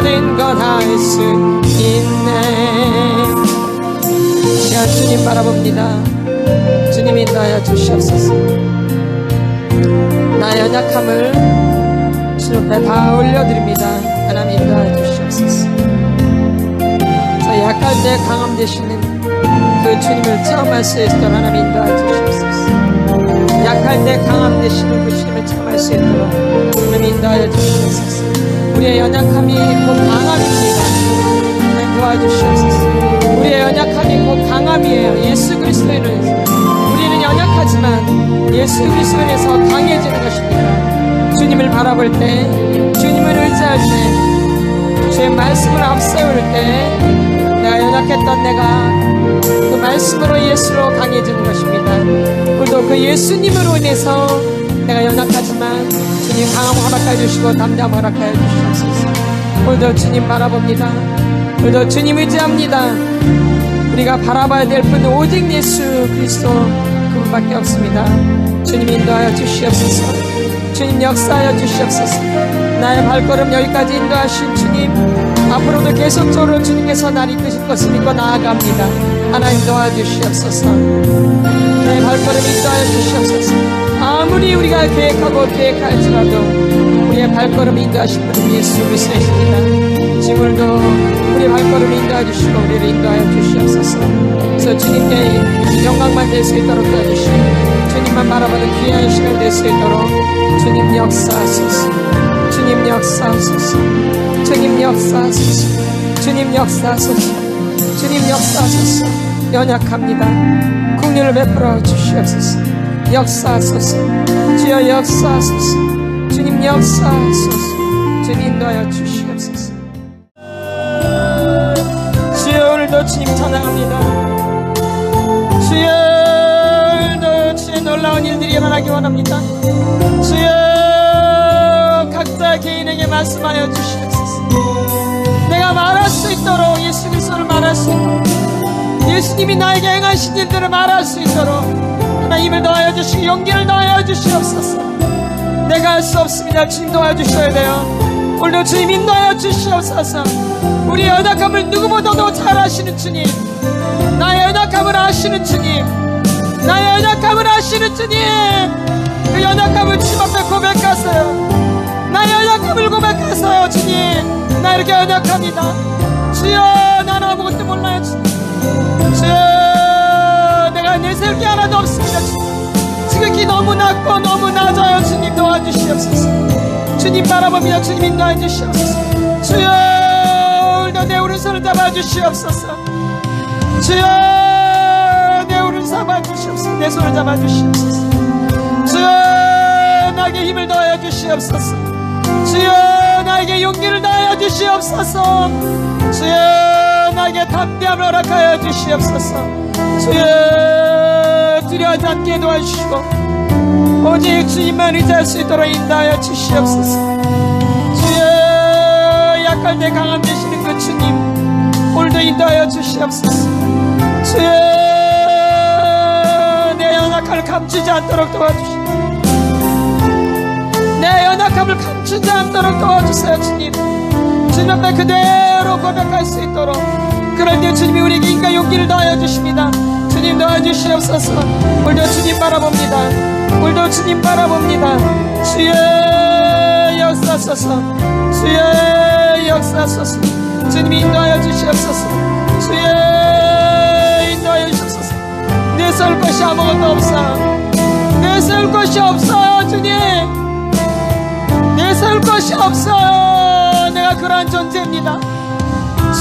모든 것 할 수 있네. 시간 주님 바라봅니다. 주님 인도하여 주시옵소서. 나의 연약함을 주님 앞에 다 올려드립니다. 하나님 인도하여 주시옵소서. 저 약할 때 강함 되시는 그 주님을 체험할 수 있도록 하나님 인도하여 주시옵소서. 약할 때 강함 되시는 그 주님을 체험할 수 있도록 하나님 인도하여 주시옵소서. 우리의 연약함이 곧 강함입니다. 하나님 도와주시옵소서. 우리의 연약함이 곧 강함이에요. 예수 그리스도로 인해서 우리는 연약하지만 예수 그리스도로 인해서 강해지는 것입니다. 주님을 바라볼 때, 주님을 의지할 때, 주의 말씀을 앞세울 때 내가 연약했던 내가 그 말씀으로 예수로 강해지는 것입니다. 오늘도 그 예수님으로 인해서 내가 연약하지만 주님 강함 허락하여 주시고 담대함 허락하여 주시옵소서. 오늘도 주님 바라봅니다. 오늘도 주님 의지합니다. 우리가 바라봐야 될 분은 오직 예수 그리스도 그분밖에 없습니다. 주님 인도하여 주시옵소서. 주님 역사하여 주시옵소서. 나의 발걸음 여기까지 인도하신 주님, 앞으로도 계속적으로 주님께서 날 이끄실 것을 믿고 나아갑니다. 하나님 도와주시옵소서. 내 발걸음 인도하여 주시옵소서. 아무리 우리가 계획할지라도 우리의 발걸음 인도하신 분은 예수 그리스도이십니다. 지금도 우리의 발걸음 인도하여 주시고 우리를 인도하여 주시옵소서. 그래서 주님께 영광만 될 수 있도록 도와주시고 주님만 바라보는 귀한 시간 될 수 있도록 주님 역사하소서. 주님 역사하소서. 주님 역사하소서. 주님 역사하소서. 주님 역사하소서. 연약합니다. 긍휼을 베풀어 주시옵소서. 역사하소서. 주여 역사하소서. 주님 역사하소서. 주님 인도하여 주시옵소서. 주여 오늘도 주님 찬양합니다. 주여 오늘도 주의 놀라운 일들이 일어나기 원합니다. 주여 각자 개인에게 말씀하여 주시옵소서. 내가 말할 수 있도록 예수 그리스도를 말할 수 있도록 예수님이 나에게 행하신 일들을 말할 수 있도록 하나님 힘을 더하여 주시고 용기를 더하여 주시옵소서. 내가 할 수 없습니다. 주님 도와주셔야 돼요. 오늘도 주님 인도하여 주시옵소서. 우리의 연약함을 누구보다도 잘 아시는 주님, 나의 연약함을 아시는 주님, 나의 연약함을 아시는 주님, 그 연약함을 주님 앞에 고백하세요. 나의 연약함을 고백하세요. 주님, 나 이렇게 연약합니다. 주여 나는 아무것도 몰라요. 주님, 주여 내가 내세울 게 하나도 없습니다. 주님, 지극히 너무 낮고 너무 낮아요. 주님 도와주시옵소서. 주님 바라봅니다. 주님 인도해 주시옵소서. 주여 오늘도 내 오른손을 잡아주시옵소서. 주여 내 오른손 잡아주시옵소서. 내 손을 잡아주시옵소서. 주여 나에게 힘을 더하여 주시옵소서. 주여 나에게 용기를 더하여 주시옵소서. 주여 나에게 담대함을 허락하여 주시옵소서. 주여 두려워하지 않게 도와주시고 오직 주님만 의지할 수 있도록 인도하여 주시옵소서. 주여 약할 때 강함 되시는 그 주님 오늘도 인도하여 주시옵소서. 주여 내 연약함을 감추지 않도록 도와주시고 내 연약함을 감추지 않도록 도와주세요. 주님, 주님 앞에 그대로 고백할 수 있도록 그럴 때 주님이 우리에게 인간 용기를 더하여 주십니다. 주님 도와주시옵소서. 오늘도 주님 바라봅니다. 오늘도 주님 바라봅니다. 주여 역사하소서. 주여 역사하소서. 주님 인도하여 주시옵소서. 주여 인도하여 주시옵소서. 내세울 것이 아무것도 없어. 내세울 것이 없어요. 주님 내세울 것이 없어요. 내가 그러한 존재입니다.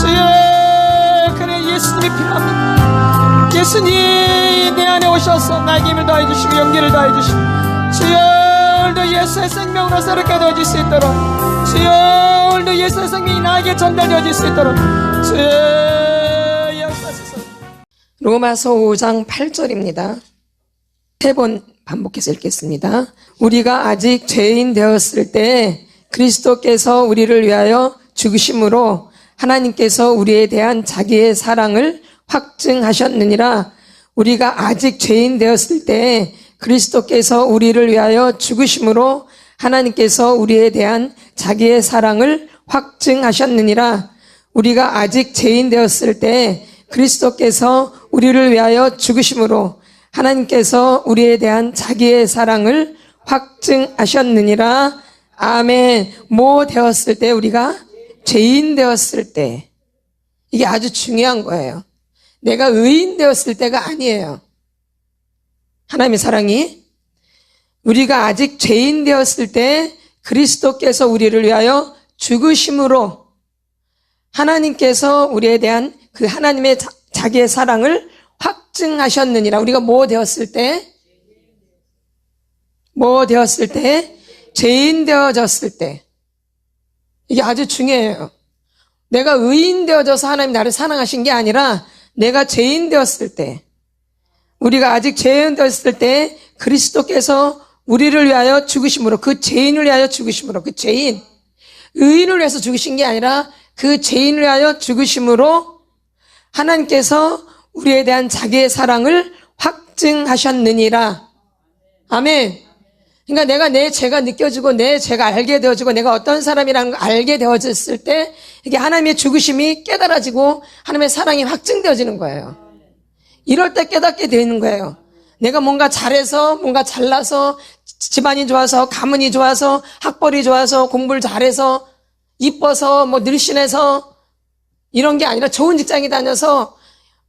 주여 그래 예수님이 필요합니다. 예수님 내 안에 오셔서 나에게 힘을 더해 주시고 용기를 더해 주시고 주여 오늘도 예수의 생명으로 새롭게 되어질 수 있도록 주여 오늘도 예수의 생명이 나에게 전달되어질 수 있도록 주여 역사하소서. 로마서 5장 8절입니다. 3번 반복해서 읽겠습니다. 우리가 아직 죄인 되었을 때 그리스도께서 우리를 위하여 죽으심으로 하나님께서 우리에 대한 자기의 사랑을 확증하셨느니라. 우리가 아직 죄인 되었을 때 그리스도께서 우리를 위하여 죽으심으로 하나님께서 우리에 대한 자기의 사랑을 확증하셨느니라. 우리가 아직 죄인 되었을 때 그리스도께서 우리를 위하여 죽으심으로 하나님께서 우리에 대한 자기의 사랑을 확증하셨느니라. 아멘. 뭐 되었을 때? 우리가 죄인 되었을 때. 이게 아주 중요한 거예요. 내가 의인 되었을 때가 아니에요. 하나님의 사랑이 우리가 아직 죄인 되었을 때 그리스도께서 우리를 위하여 죽으심으로 하나님께서 우리에 대한 그 하나님의 자기의 사랑을 확증하셨느니라. 우리가 뭐 되었을 때? 뭐 되었을 때? 죄인 되어졌을 때. 이게 아주 중요해요. 내가 의인 되어져서 하나님 나를 사랑하신 게 아니라 내가 죄인 되었을 때, 우리가 아직 죄인 되었을 때 그리스도께서 우리를 위하여 죽으심으로, 그 죄인을 위하여 죽으심으로, 그 죄인, 의인을 위해서 죽으신 게 아니라 그 죄인을 위하여 죽으심으로 하나님께서 우리에 대한 자기의 사랑을 확증하셨느니라. 아멘. 그러니까 내가 내 죄가 느껴지고 내 죄가 알게 되어지고 내가 어떤 사람이라는 걸 알게 되어졌을 때 이게 하나님의 죽으심이 깨달아지고 하나님의 사랑이 확증되어지는 거예요. 이럴 때 깨닫게 되는 거예요. 내가 뭔가 잘해서, 뭔가 잘나서, 집안이 좋아서, 가문이 좋아서, 학벌이 좋아서, 공부를 잘해서, 이뻐서, 뭐 늘씬해서 이런 게 아니라 좋은 직장에 다녀서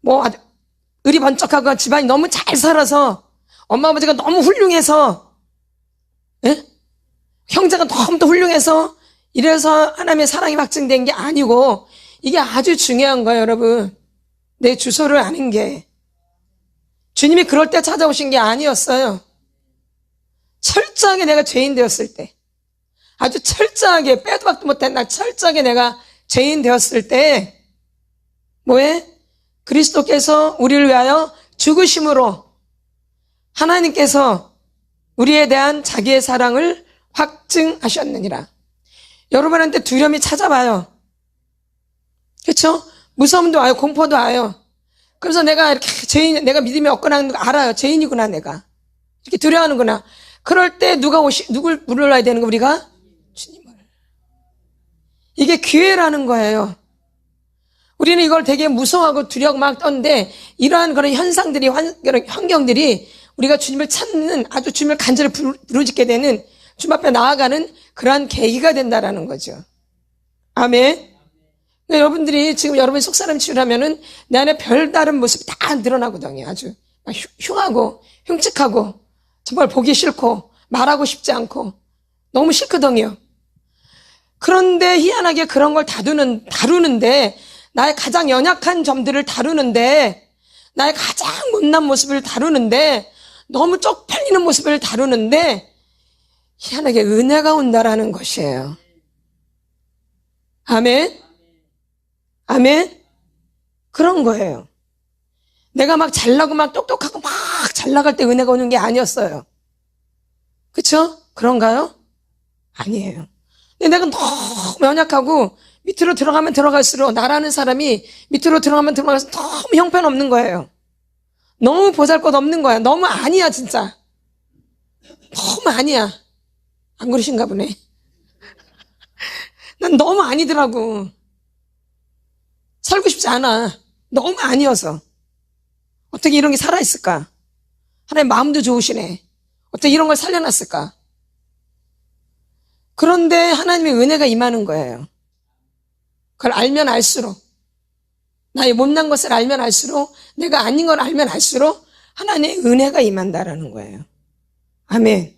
뭐 의리 번쩍하고 집안이 너무 잘 살아서 엄마 아버지가 너무 훌륭해서, 예? 형제가 너무 또 훌륭해서 이래서 하나님의 사랑이 확증된 게 아니고, 이게 아주 중요한 거예요, 여러분. 내 주소를 아는 게. 주님이 그럴 때 찾아오신 게 아니었어요. 철저하게 내가 죄인 되었을 때, 아주 철저하게 빼도 박도 못한 나 철저하게 내가 죄인 되었을 때 뭐해? 그리스도께서 우리를 위하여 죽으심으로 하나님께서 우리에 대한 자기의 사랑을 확증하셨느니라. 여러분한테 두려움이 찾아와요. 그렇죠? 무서움도 와요. 공포도 와요. 그래서 내가 이렇게 내가 믿음이 없거나 알아요. 죄인이구나, 내가. 이렇게 두려워하는구나. 그럴 때 누굴 불러야 되는 거, 우리가? 주님을. 이게 기회라는 거예요. 우리는 이걸 되게 무서워하고 두려워하고 막 떠는데, 이러한 그런 현상들이, 그런 환경들이 우리가 주님을 찾는, 아주 주님을 간절히 부르짖게 되는, 주님 앞에 나아가는 그러한 계기가 된다라는 거죠. 아멘. 여러분들이 지금 여러분이 속사람 치유라면은 내 안에 별다른 모습이 다 드러나거든요. 아주 흉하고 흉측하고 정말 보기 싫고 말하고 싶지 않고 너무 싫거든요. 그런데 희한하게 그런 걸 다루는데, 나의 가장 연약한 점들을 다루는데, 나의 가장 못난 모습을 다루는데, 너무 쪽팔리는 모습을 다루는데 희한하게 은혜가 온다라는 것이에요. 아멘. 아멘. 그런 거예요. 내가 막 잘나고 막 똑똑하고 막 잘 나갈 때 은혜가 오는 게 아니었어요. 그렇죠? 그런가요? 아니에요. 근데 내가 너무 연약하고 밑으로 들어가면 들어갈수록, 나라는 사람이 밑으로 들어가면 들어갈수록 너무 형편없는 거예요. 너무 보잘것없는 거야. 너무 아니야, 진짜. 너무 아니야. 안 그러신가 보네. 난 너무 아니더라고. 살고 싶지 않아. 너무 아니어서. 어떻게 이런 게 살아있을까? 하나님 마음도 좋으시네. 어떻게 이런 걸 살려놨을까? 그런데 하나님의 은혜가 임하는 거예요. 그걸 알면 알수록, 나의 못난 것을 알면 알수록, 내가 아닌 걸 알면 알수록 하나님의 은혜가 임한다라는 거예요. 아멘.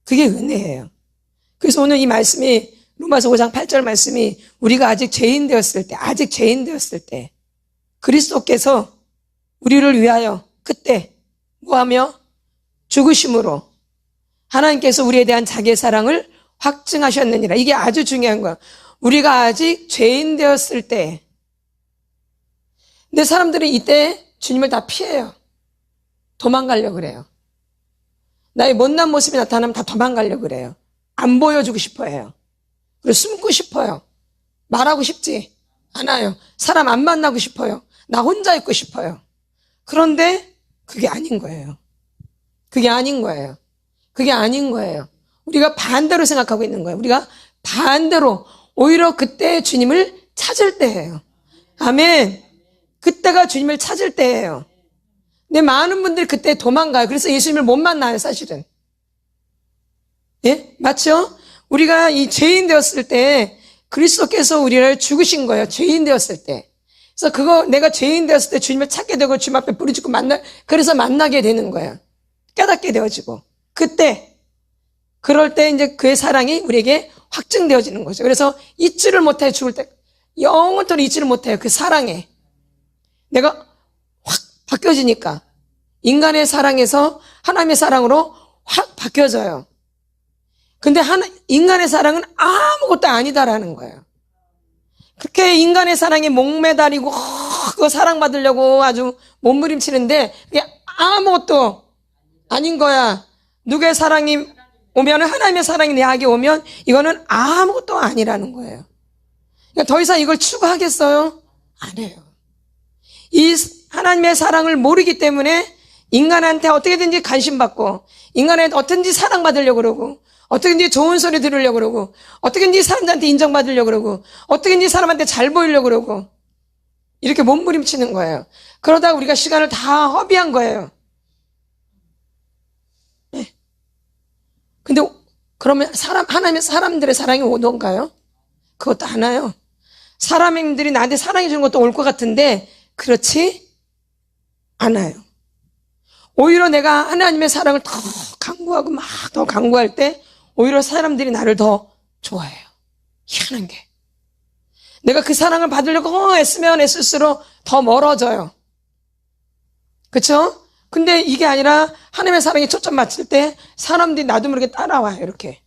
그게 은혜예요. 그래서 오늘 이 말씀이, 로마서 5장 8절 말씀이, 우리가 아직 죄인 되었을 때 그리스도께서 우리를 위하여 그때 뭐하며? 죽으심으로 하나님께서 우리에 대한 자기의 사랑을 확증하셨느니라. 이게 아주 중요한 거야. 우리가 아직 죄인 되었을 때. 근데 사람들은 이때 주님을 다 피해요. 도망가려고 그래요. 나의 못난 모습이 나타나면 다 도망가려고 그래요. 안 보여주고 싶어 해요. 그리고 숨고 싶어요. 말하고 싶지 않아요. 사람 안 만나고 싶어요. 나 혼자 있고 싶어요. 그런데 그게 아닌 거예요. 그게 아닌 거예요. 그게 아닌 거예요. 우리가 반대로 생각하고 있는 거예요. 우리가 반대로 오히려 그때 주님을 찾을 때예요. 아멘. 그때가 주님을 찾을 때예요. 근데 많은 분들이 그때 도망가요. 그래서 예수님을 못 만나요, 사실은. 예? 맞죠? 우리가 이 죄인 되었을 때 그리스도께서 우리를 죽으신 거예요. 죄인 되었을 때. 그래서 그거 내가 죄인 되었을 때 주님을 찾게 되고 주님 앞에 부르짖고 그래서 만나게 되는 거예요. 깨닫게 되어지고. 그때 그럴 때 이제 그의 사랑이 우리에게 확증되어지는 거죠. 그래서 잊지를 못해 죽을 때 영원토록 잊지를 못해요. 그 사랑에 내가 확 바뀌어지니까 인간의 사랑에서 하나님의 사랑으로 확 바뀌어져요. 근데 인간의 사랑은 아무것도 아니다라는 거예요. 그렇게 인간의 사랑에 목매달리고 그거 사랑받으려고 아주 몸부림치는데 그게 아무것도 아닌 거야. 누구의 사랑이 오면 하나님의 사랑이 내게 오면 이거는 아무것도 아니라는 거예요. 그러니까 더 이상 이걸 추구하겠어요? 안 해요. 이 하나님의 사랑을 모르기 때문에 인간한테 어떻게든지 관심받고 인간한테 어떻게든지 사랑받으려고 그러고 어떻게든지 좋은 소리 들으려고 그러고 어떻게든지 사람들한테 인정받으려고 그러고 어떻게든지 사람한테 잘 보이려고 그러고 이렇게 몸부림치는 거예요. 그러다가 우리가 시간을 다 허비한 거예요. 네. 근데 그러면 하나님의 사람들의 사랑이 오던가요? 그것도 안 와요. 사람들이 나한테 사랑해 주는 것도 올 것 같은데 그렇지 않아요. 오히려 내가 하나님의 사랑을 더 강구하고 막 더 강구할 때 오히려 사람들이 나를 더 좋아해요. 희한한 게. 내가 그 사랑을 받으려고 애쓰면 애쓸수록 더 멀어져요. 그렇죠? 근데 이게 아니라 하나님의 사랑에 초점 맞출 때 사람들이 나도 모르게 따라와요. 이렇게.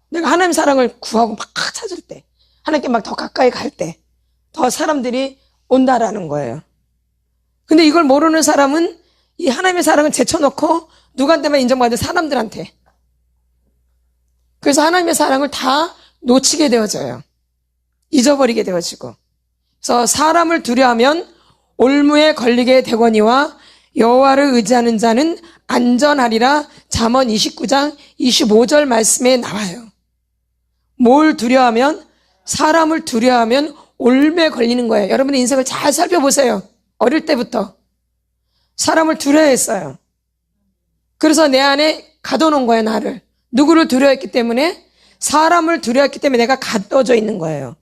내가 하나님의 사랑을 구하고 막 찾을 때 하나님께 막 더 가까이 갈 때 더 사람들이 온다라는 거예요. 근데 이걸 모르는 사람은 이 하나님의 사랑을 제쳐놓고 누구한테만 인정받은 사람들한테 그래서 하나님의 사랑을 다 놓치게 되어져요. 잊어버리게 되어지고 그래서 사람을 두려워하면 올무에 걸리게 되거니와 여호와를 의지하는 자는 안전하리라. 잠언 29장 25절 말씀에 나와요. 뭘 두려워하면 사람을 두려워하면 올무에 걸리는 거예요. 여러분의 인생을 잘 살펴보세요. 어릴 때부터 사람을 두려워했어요. 그래서 내 안에 가둬놓은 거예요. 나를. 누구를 두려워했기 때문에 사람을 두려워했기 때문에 내가 가둬져 있는 거예요.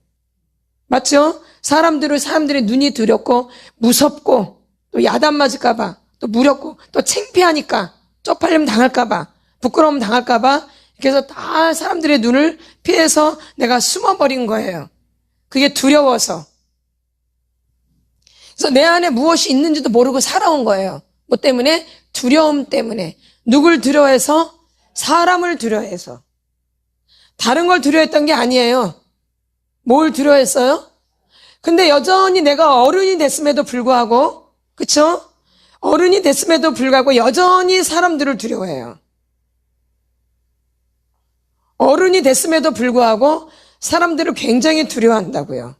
맞죠? 사람들의 눈이 두렵고 무섭고 또 야단 맞을까 봐 또 무렵고 또 창피하니까 쪽팔림 당할까 봐 부끄러움 당할까 봐 그래서 다 사람들의 눈을 피해서 내가 숨어버린 거예요. 그게 두려워서. 그래서 내 안에 무엇이 있는지도 모르고 살아온 거예요. 뭐 때문에? 두려움 때문에. 누굴 두려워해서? 사람을 두려워해서. 다른 걸 두려워했던 게 아니에요. 뭘 두려워했어요? 근데 여전히 내가 어른이 됐음에도 불구하고, 그쵸? 어른이 됐음에도 불구하고 여전히 사람들을 두려워해요. 어른이 됐음에도 불구하고 사람들을 굉장히 두려워한다고요.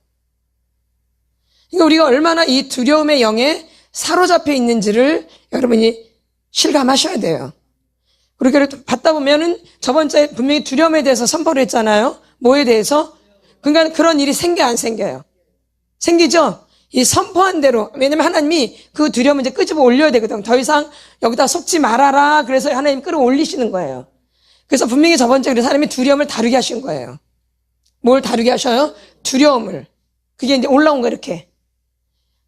그러니까 우리가 얼마나 이 두려움의 영에 사로잡혀 있는지를 여러분이 실감하셔야 돼요. 그렇게 받다 보면은 저번 주에 분명히 두려움에 대해서 선포를 했잖아요. 뭐에 대해서? 그러니까 그런 일이 생겨 안 생겨요? 생기죠? 이 선포한 대로. 왜냐면 하나님이 그 두려움을 이제 끄집어 올려야 되거든. 더 이상 여기다 속지 말아라. 그래서 하나님 끌어올리시는 거예요. 그래서 분명히 저번 주에 하나님이 두려움을 다루게 하신 거예요. 뭘 다루게 하셔요? 두려움을. 그게 이제 올라온 거예요, 이렇게.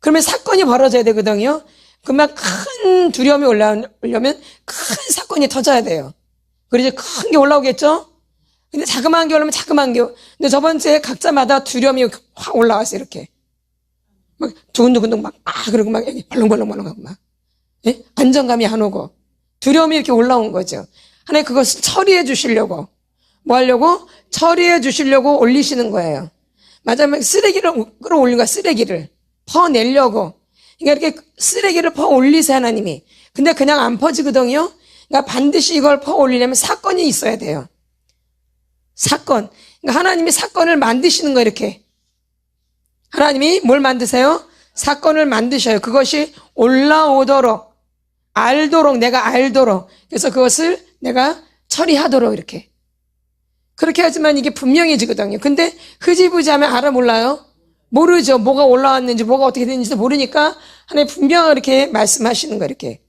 그러면 사건이 벌어져야 되거든요. 그러면 큰 두려움이 올라오려면 큰 사건이 터져야 돼요. 그래서 큰 게 올라오겠죠? 근데 자그마한 게 올라오면 자그마한 게. 근데 저번 주에 각자마다 두려움이 확 올라왔어요, 이렇게. 막 두근두근두근 막, 그러고 막 벌렁벌렁벌렁하고 막. 예? 안정감이 안 오고. 두려움이 이렇게 올라온 거죠. 하나님 그것을 처리해 주시려고. 뭐 하려고? 처리해 주시려고 올리시는 거예요. 맞아요. 쓰레기를 끌어올린 거야, 쓰레기를. 퍼내려고. 그러니까 이렇게 쓰레기를 퍼올리세요, 하나님이. 근데 그냥 안 퍼지거든요. 그러니까 반드시 이걸 퍼올리려면 사건이 있어야 돼요. 사건. 그러니까 하나님이 사건을 만드시는 거예요, 이렇게. 하나님이 뭘 만드세요? 사건을 만드셔요. 그것이 올라오도록, 알도록, 내가 알도록. 그래서 그것을 내가 처리하도록 이렇게. 그렇게 하지만 이게 분명해지거든요. 근데 흐지부지하면 알아 몰라요? 모르죠. 뭐가 올라왔는지 뭐가 어떻게 됐는지도 모르니까 하나님 분명하게 이렇게 말씀하시는 거예요. 이렇게.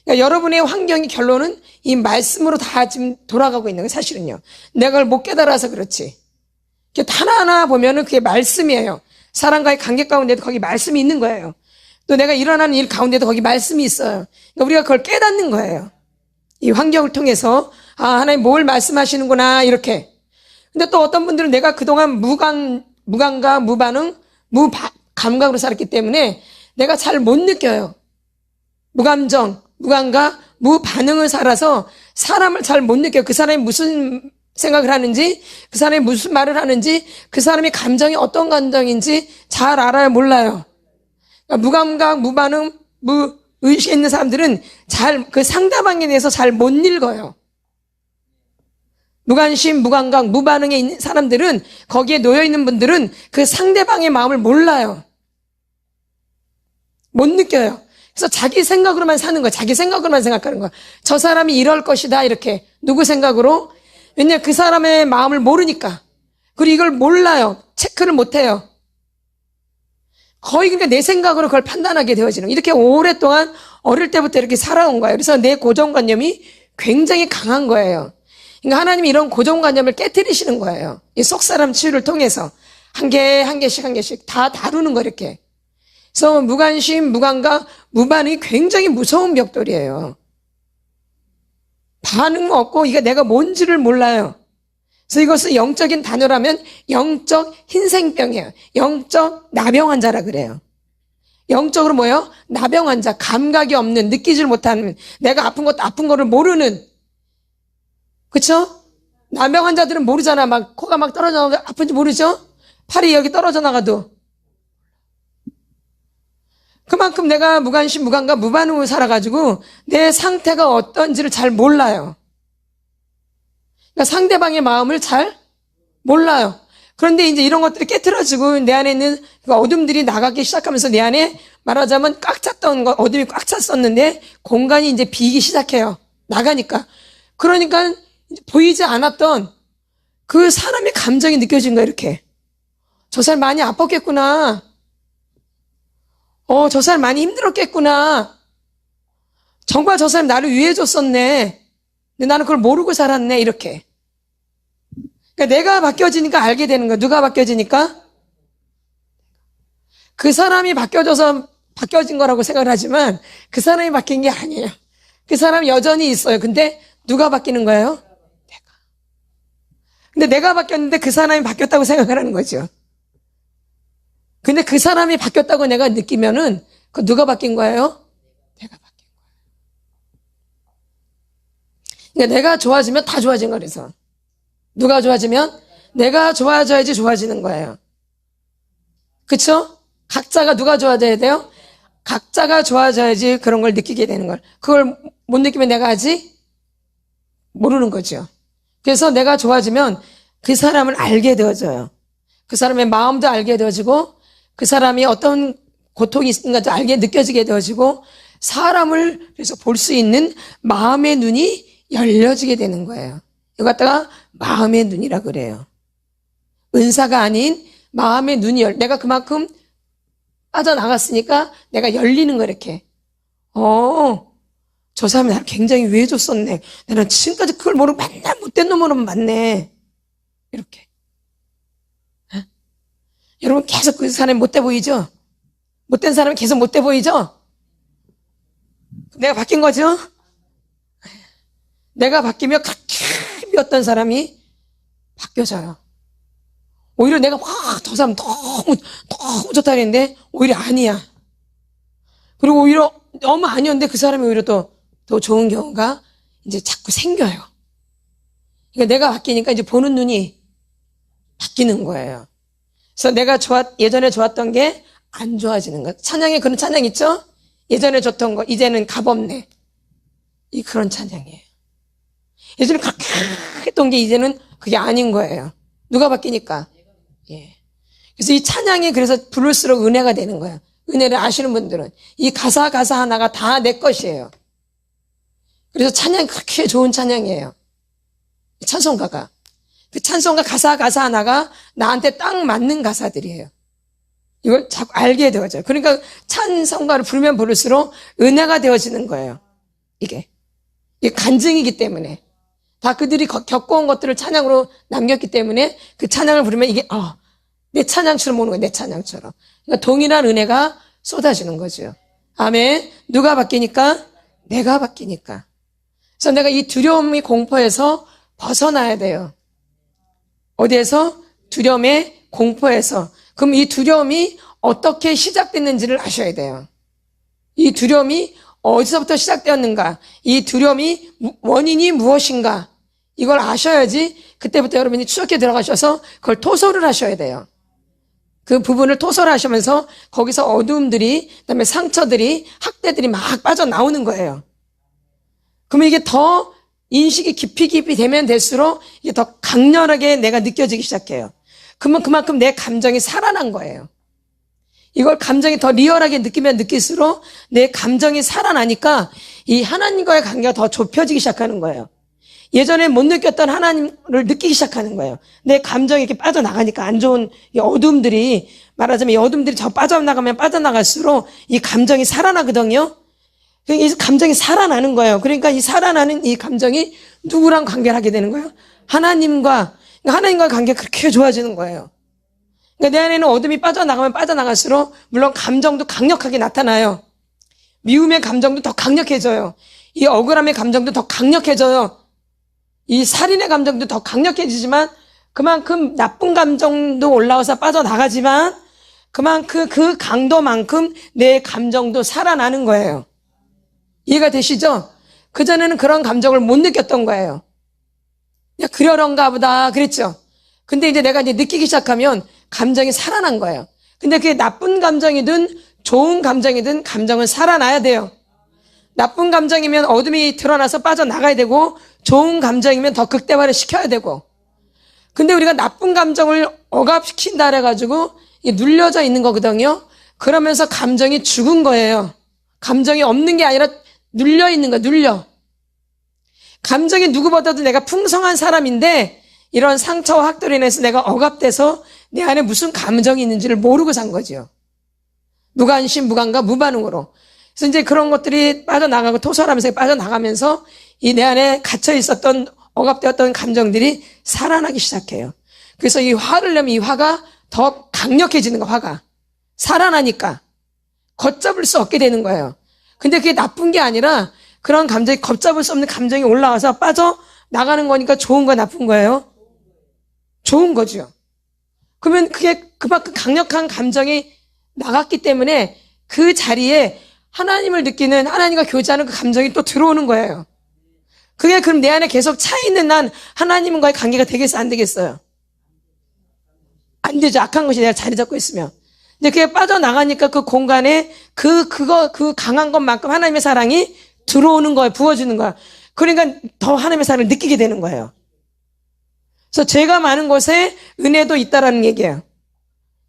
그러니까 여러분의 환경의 결론은 이 말씀으로 다 지금 돌아가고 있는 거예요. 사실은요. 내가 그걸 못 깨달아서 그렇지. 하나하나 보면은 그게 말씀이에요. 사람과의 관계 가운데도 거기 말씀이 있는 거예요. 또 내가 일어나는 일 가운데도 거기 말씀이 있어요. 그러니까 우리가 그걸 깨닫는 거예요. 이 환경을 통해서 하나님 뭘 말씀하시는구나 이렇게. 근데 또 어떤 분들은 내가 그동안 무감각, 무반응, 무감각으로 살았기 때문에 내가 잘 못 느껴요. 무감정, 무감각, 무반응을 살아서 사람을 잘 못 느껴요. 그 사람이 무슨 생각을 하는지, 그 사람이 무슨 말을 하는지, 그 사람의 감정이 어떤 감정인지 잘 알아요, 몰라요. 그러니까 무감각, 무반응, 무의식 있는 사람들은 그 상대방에 대해서 잘 못 읽어요. 무관심, 무감각, 무반응에 있는 사람들은, 거기에 놓여있는 분들은 그 상대방의 마음을 몰라요. 못 느껴요. 그래서 자기 생각으로만 사는 거예요. 자기 생각으로만 생각하는 거예요. 저 사람이 이럴 것이다, 이렇게. 누구 생각으로? 왜냐면 그 사람의 마음을 모르니까. 그리고 이걸 몰라요. 체크를 못 해요. 거의 그러니까 내 생각으로 그걸 판단하게 되어지는 거예요. 이렇게 오랫동안 어릴 때부터 이렇게 살아온 거예요. 그래서 내 고정관념이 굉장히 강한 거예요. 그러니까 하나님이 이런 고정관념을 깨뜨리시는 거예요. 이 속사람 치유를 통해서. 한 개씩 다 다루는 거예요, 이렇게. 그래서 무관심, 무감각, 무반응이 굉장히 무서운 벽돌이에요. 반응 없고 이게 내가 뭔지를 몰라요. 그래서 이것은 영적인 단어라면 영적 흰생병이에요. 영적 나병 환자라 그래요. 영적으로 뭐예요? 나병 환자, 감각이 없는, 느끼질 못하는, 내가 아픈 것도 아픈 거를 모르는. 그쵸? 나병 환자들은 모르잖아. 막 코가 막 떨어져 나가도 아픈지 모르죠? 팔이 여기 떨어져 나가도. 그만큼 내가 무관심, 무감각, 무반응으로 살아가지고 내 상태가 어떤지를 잘 몰라요. 그러니까 상대방의 마음을 잘 몰라요. 그런데 이제 이런 것들이 깨트려지고 내 안에 있는 어둠들이 나가기 시작하면서 내 안에 말하자면 꽉 찼던 것, 어둠이 꽉 찼었는데 공간이 이제 비기 시작해요. 나가니까. 그러니까 보이지 않았던 그 사람의 감정이 느껴진 거야, 이렇게. 저 사람 많이 아팠겠구나. 저 사람 많이 힘들었겠구나. 정말 저 사람 나를 위해줬었네. 근데 나는 그걸 모르고 살았네, 이렇게. 그러니까 내가 바뀌어지니까 알게 되는 거야. 누가 바뀌어지니까? 그 사람이 바뀌어져서 바뀌어진 거라고 생각을 하지만 그 사람이 바뀐 게 아니에요. 그 사람이 여전히 있어요. 근데 누가 바뀌는 거예요? 내가. 근데 내가 바뀌었는데 그 사람이 바뀌었다고 생각을 하는 거죠. 근데 그 사람이 바뀌었다고 내가 느끼면은 그 누가 바뀐 거예요? 내가 바뀐 거예요. 그러니까 내가 좋아지면 다 좋아진 거야. 그래서 누가 좋아지면 내가 좋아져야지 좋아지는 거예요. 그쵸? 각자가 누가 좋아져야 돼요? 각자가 좋아져야지 그런 걸 느끼게 되는 걸. 그걸 못 느끼면 내가 아직 모르는 거죠. 그래서 내가 좋아지면 그 사람을 알게 되어져요. 그 사람의 마음도 알게 되어지고 그 사람이 어떤 고통이 있는가도 알게 느껴지게 되어지고 사람을 그래서 볼 수 있는 마음의 눈이 열려지게 되는 거예요. 이거 갖다가 마음의 눈이라 그래요. 은사가 아닌 마음의 눈이 내가 그만큼 빠져나갔으니까 내가 열리는 거 이렇게. 저 사람이 나를 굉장히 위해줬었네. 나는 지금까지 그걸 모르고 맨날 못된 놈으로만 봤네. 이렇게. 여러분 계속 그 사람이 못돼 보이죠? 못된 사람이 계속 못돼 보이죠? 내가 바뀐 거죠? 내가 바뀌며 kak이었던 사람이 바뀌어져요. 오히려 내가 저 사람 너무 좋다 그랬는데 오히려 아니야. 그리고 오히려 너무 아니었는데 그 사람이 오히려 더 좋은 경우가 이제 자꾸 생겨요. 그러니까 내가 바뀌니까 이제 보는 눈이 바뀌는 거예요. 그래서 내가 예전에 좋았던 게 안 좋아지는 거야. 찬양에 그런 찬양 있죠? 예전에 좋던 거 이제는 값없네. 그런 찬양이에요. 예전에 그렇게 했던 게 이제는 그게 아닌 거예요. 누가 바뀌니까. 예. 그래서 이 찬양이 그래서 부를수록 은혜가 되는 거예요. 은혜를 아시는 분들은 이 가사 하나가 다 내 것이에요. 그래서 찬양이 그렇게 좋은 찬양이에요. 찬송가가. 그 찬송가 가사 하나가 나한테 딱 맞는 가사들이에요. 이걸 자꾸 알게 되어져요. 그러니까 찬송가를 부르면 부를수록 은혜가 되어지는 거예요. 이게 간증이기 때문에. 다 그들이 겪어온 것들을 찬양으로 남겼기 때문에 그 찬양을 부르면 이게 내 찬양처럼 오는 거예요. 내 찬양처럼. 그러니까 동일한 은혜가 쏟아지는 거죠. 아멘. 누가 바뀌니까? 내가 바뀌니까. 그래서 내가 이 두려움이 공포에서 벗어나야 돼요. 어디에서? 두려움의 공포에서. 그럼 이 두려움이 어떻게 시작됐는지를 아셔야 돼요. 이 두려움이 어디서부터 시작되었는가? 이 두려움이 원인이 무엇인가? 이걸 아셔야지 그때부터 여러분이 추적해 들어가셔서 그걸 토설을 하셔야 돼요. 그 부분을 토설하시면서 거기서 어두움들이, 그다음에 상처들이, 학대들이 막 빠져나오는 거예요. 그러면 이게 더 인식이 깊이 되면 될수록 이게 더 강렬하게 내가 느껴지기 시작해요. 그러면 그만큼 내 감정이 살아난 거예요. 이걸 감정이 더 리얼하게 느끼면 느낄수록 내 감정이 살아나니까 이 하나님과의 관계가 더 좁혀지기 시작하는 거예요. 예전에 못 느꼈던 하나님을 느끼기 시작하는 거예요. 내 감정이 이렇게 빠져나가니까 안 좋은 이 어둠들이, 말하자면 이 어둠들이 더 빠져나가면 빠져나갈수록 이 감정이 살아나거든요. 이 감정이 살아나는 거예요. 그러니까 이 살아나는 이 감정이 누구랑 관계를 하게 되는 거예요? 하나님과 관계가 그렇게 좋아지는 거예요. 그러니까 내 안에는 어둠이 빠져나가면 빠져나갈수록 물론 감정도 강력하게 나타나요. 미움의 감정도 더 강력해져요. 이 억울함의 감정도 더 강력해져요. 이 살인의 감정도 더 강력해지지만 그만큼 나쁜 감정도 올라와서 빠져나가지만 그만큼 그 강도만큼 내 감정도 살아나는 거예요. 이해가 되시죠? 그전에는 그런 감정을 못 느꼈던 거예요. 그냥 그러런가 보다 그랬죠. 근데 이제 내가 느끼기 시작하면 감정이 살아난 거예요. 근데 그게 나쁜 감정이든 좋은 감정이든 감정은 살아나야 돼요. 나쁜 감정이면 어둠이 드러나서 빠져나가야 되고 좋은 감정이면 더 극대화를 시켜야 되고. 근데 우리가 나쁜 감정을 억압시킨다 그래가지고 눌려져 있는 거거든요. 그러면서 감정이 죽은 거예요. 감정이 없는 게 아니라 눌려 있는 거야. 눌려. 감정이 누구보다도 내가 풍성한 사람인데 이런 상처와 학대로 인해서 내가 억압돼서 내 안에 무슨 감정이 있는지를 모르고 산 거죠. 무관심, 무감각, 무반응으로. 그래서 이제 그런 것들이 빠져나가고 토설하면서 빠져나가면서 이 내 안에 갇혀 있었던 억압되었던 감정들이 살아나기 시작해요. 그래서 이 화를 내면 이 화가 더 강력해지는 거, 화가. 살아나니까 걷잡을 수 없게 되는 거예요. 근데 그게 나쁜 게 아니라 그런 감정이 걷잡을 수 없는 감정이 올라와서 빠져나가는 거니까 좋은 거야, 나쁜 거예요? 좋은 거죠. 그러면 그게 그만큼 강력한 감정이 나갔기 때문에 그 자리에 하나님을 느끼는, 하나님과 교제하는 그 감정이 또 들어오는 거예요. 그게 그럼 내 안에 계속 차 있는 난 하나님과의 관계가 되겠어, 안 되겠어요? 안 되죠. 악한 것이 내가 자리 잡고 있으면. 근데 그게 빠져나가니까 그 공간에 그 강한 것만큼 하나님의 사랑이 들어오는 거예요. 부어주는 거야. 그러니까 더 하나님의 사랑을 느끼게 되는 거예요. 그래서 죄가 많은 곳에 은혜도 있다라는 얘기예요.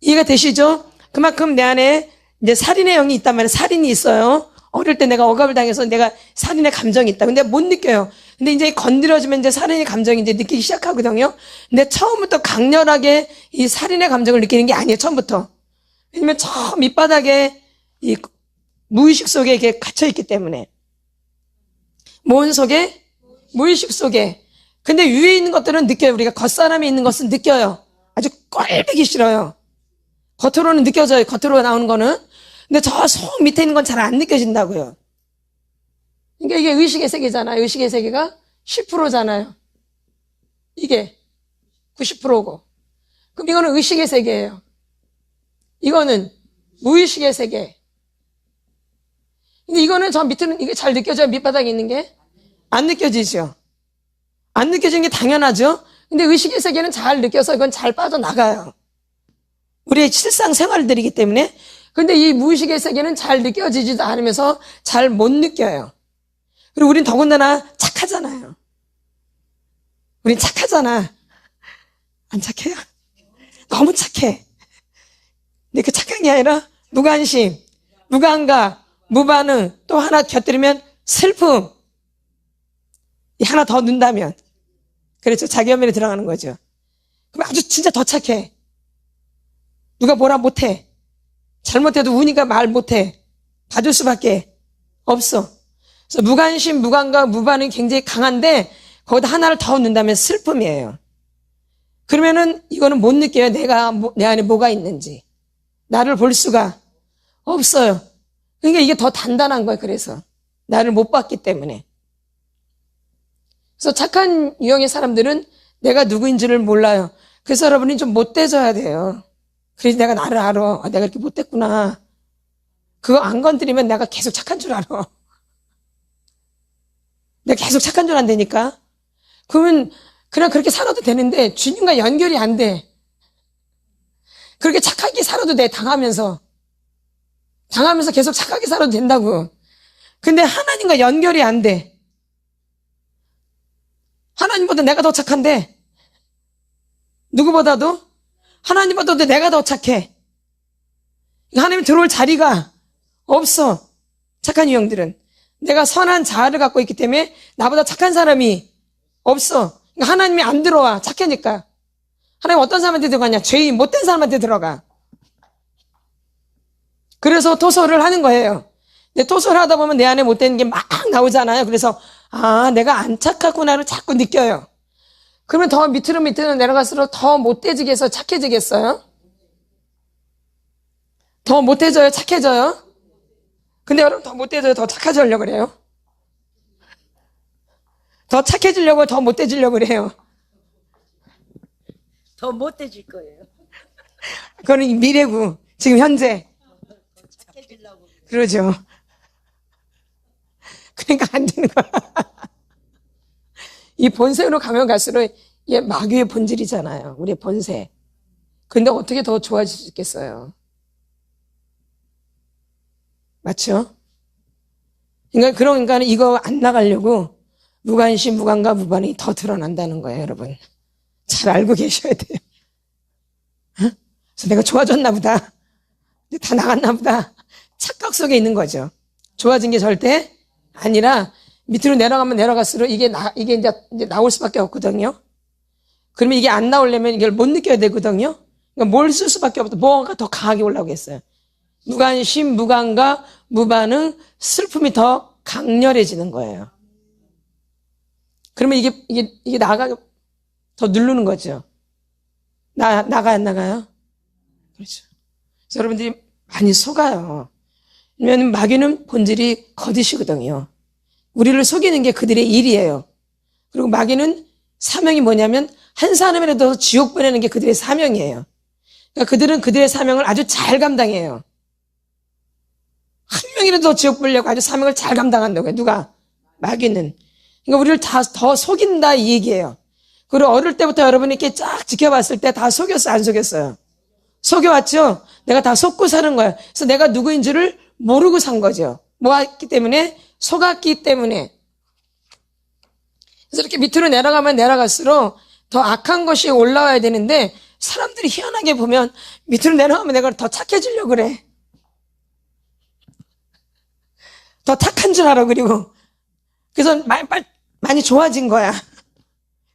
이해가 되시죠? 그만큼 내 안에 이제 살인의 영이 있단 말이에요. 살인이 있어요. 어릴 때 내가 억압을 당해서 내가 살인의 감정이 있다. 근데 못 느껴요. 근데 이제 건드려지면 이제 살인의 감정이 이제 느끼기 시작하거든요. 근데 처음부터 강렬하게 이 살인의 감정을 느끼는 게 아니에요. 처음부터. 왜냐면 저 밑바닥에 이 무의식 속에 이렇게 갇혀있기 때문에. 뭔 속에? 무의식 속에. 근데 위에 있는 것들은 느껴요. 우리가 겉사람에 있는 것은 느껴요. 아주 꼴보기 싫어요. 겉으로는 느껴져요. 겉으로 나오는 거는. 근데 저 속 밑에 있는 건 잘 안 느껴진다고요. 그러니까 이게 의식의 세계잖아요. 의식의 세계가 10%잖아요. 이게 90%고. 그럼 이거는 의식의 세계예요. 이거는 무의식의 세계. 근데 이거는 저 밑에는 이게 잘 느껴져요. 밑바닥에 있는 게. 안 느껴지죠. 안 느껴지는 게 당연하죠. 근데 의식의 세계는 잘 느껴서 이건 잘 빠져나가요. 우리의 실상 생활들이기 때문에. 근데 이 무의식의 세계는 잘 느껴지지도 않으면서 잘 못 느껴요. 그리고 우린 더군다나 착하잖아요. 우린 착하잖아. 안 착해요? 너무 착해. 근데 그 착한 게 아니라 무관심, 무감각, 무반응, 또 하나 곁들이면 슬픔. 하나 더 넣는다면. 그렇죠. 자기 연민에 들어가는 거죠. 그럼 아주 진짜 더 착해. 누가 뭐라 못해. 잘못해도 운이가 말 못해. 봐줄 수밖에 없어. 그래서 무관심, 무감각, 무반응이 굉장히 강한데 거기다 하나를 더 넣는다면 슬픔이에요. 그러면은 이거는 못 느껴요. 내 안에 뭐가 있는지. 나를 볼 수가 없어요. 그러니까 이게 더 단단한 거예요. 그래서 나를 못 봤기 때문에. 그래서 착한 유형의 사람들은 내가 누구인지를 몰라요. 그래서 여러분이 좀 못돼져야 돼요. 그래서 내가 나를 알아. 내가 이렇게 못됐구나. 그거 안 건드리면 내가 계속 착한 줄 알아. 내가 계속 착한 줄 안다니까. 그러면 그냥 그렇게 살아도 되는데 주님과 연결이 안 돼. 그렇게 착하게 살아도 돼. 당하면서 계속 착하게 살아도 된다고. 근데 하나님과 연결이 안 돼. 하나님보다 내가 더 착한데 누구보다도 하나님보다도 내가 더 착해. 하나님 들어올 자리가 없어. 착한 유형들은 내가 선한 자아를 갖고 있기 때문에 나보다 착한 사람이 없어. 그러니까 하나님이 안 들어와. 착하니까. 하나님 어떤 사람한테 들어가냐? 죄인 못된 사람한테 들어가. 그래서 토설을 하는 거예요. 근데 토설을 하다 보면 내 안에 못된 게 막 나오잖아요. 그래서 내가 안 착하구나를 자꾸 느껴요. 그러면 더 밑으로 내려갈수록 더 못돼지게 해서 착해지겠어요? 더 못해져요? 착해져요? 근데 여러분 더 못돼져요? 더 착해지려고 그래요? 더 착해지려고 더 못돼지려고 그래요? 더 못해질 거예요. 그거는 미래고 지금 현재 착해지려고. 그러죠. 그러니까 안 되는 거야. 이 본색으로 가면 갈수록 이게 마귀의 본질이잖아요. 우리의 본색. 근데 어떻게 더 좋아질 수 있겠어요? 맞죠? 그러니까 그런 인간은 이거 안 나가려고 무관심, 무감각, 무반응이 더 드러난다는 거예요, 여러분. 잘 알고 계셔야 돼요. 그래서 내가 좋아졌나 보다. 다 나갔나 보다. 착각 속에 있는 거죠. 좋아진 게 절대 아니라 밑으로 내려가면 내려갈수록 이게 이제 나올 수밖에 없거든요. 그러면 이게 안 나오려면 이걸 못 느껴야 되거든요. 그러니까 뭘 쓸 수밖에 없어. 뭐가 더 강하게 올라오겠어요. 무관심, 무감각, 무반응, 슬픔이 더 강렬해지는 거예요. 그러면 이게 더 누르는 거죠. 나가 안 나가요? 그렇죠. 그래서 여러분들이 많이 속아요. 왜냐면 마귀는 본질이 거짓이거든요. 우리를 속이는 게 그들의 일이에요. 그리고 마귀는 사명이 뭐냐면 한 사람이라도 지옥 보내는 게 그들의 사명이에요. 그러니까 그들은 그들의 사명을 아주 잘 감당해요. 한 명이라도 지옥 보려고 아주 사명을 잘 감당한다고요. 누가? 마귀는. 그러니까 우리를 다 더 속인다 이 얘기예요. 그리고 어릴 때부터 여러분이 이렇게 쫙 지켜봤을 때 다 속였어요? 안 속였어요? 속여왔죠? 내가 다 속고 사는 거야. 그래서 내가 누구인지를 모르고 산 거죠. 뭐 했기 때문에? 속았기 때문에. 그래서 이렇게 밑으로 내려가면 내려갈수록 더 악한 것이 올라와야 되는데 사람들이 희한하게 보면 밑으로 내려가면 내가 더 착해지려고 그래. 더 착한 줄 알아. 그리고 그래서 많이 좋아진 거야.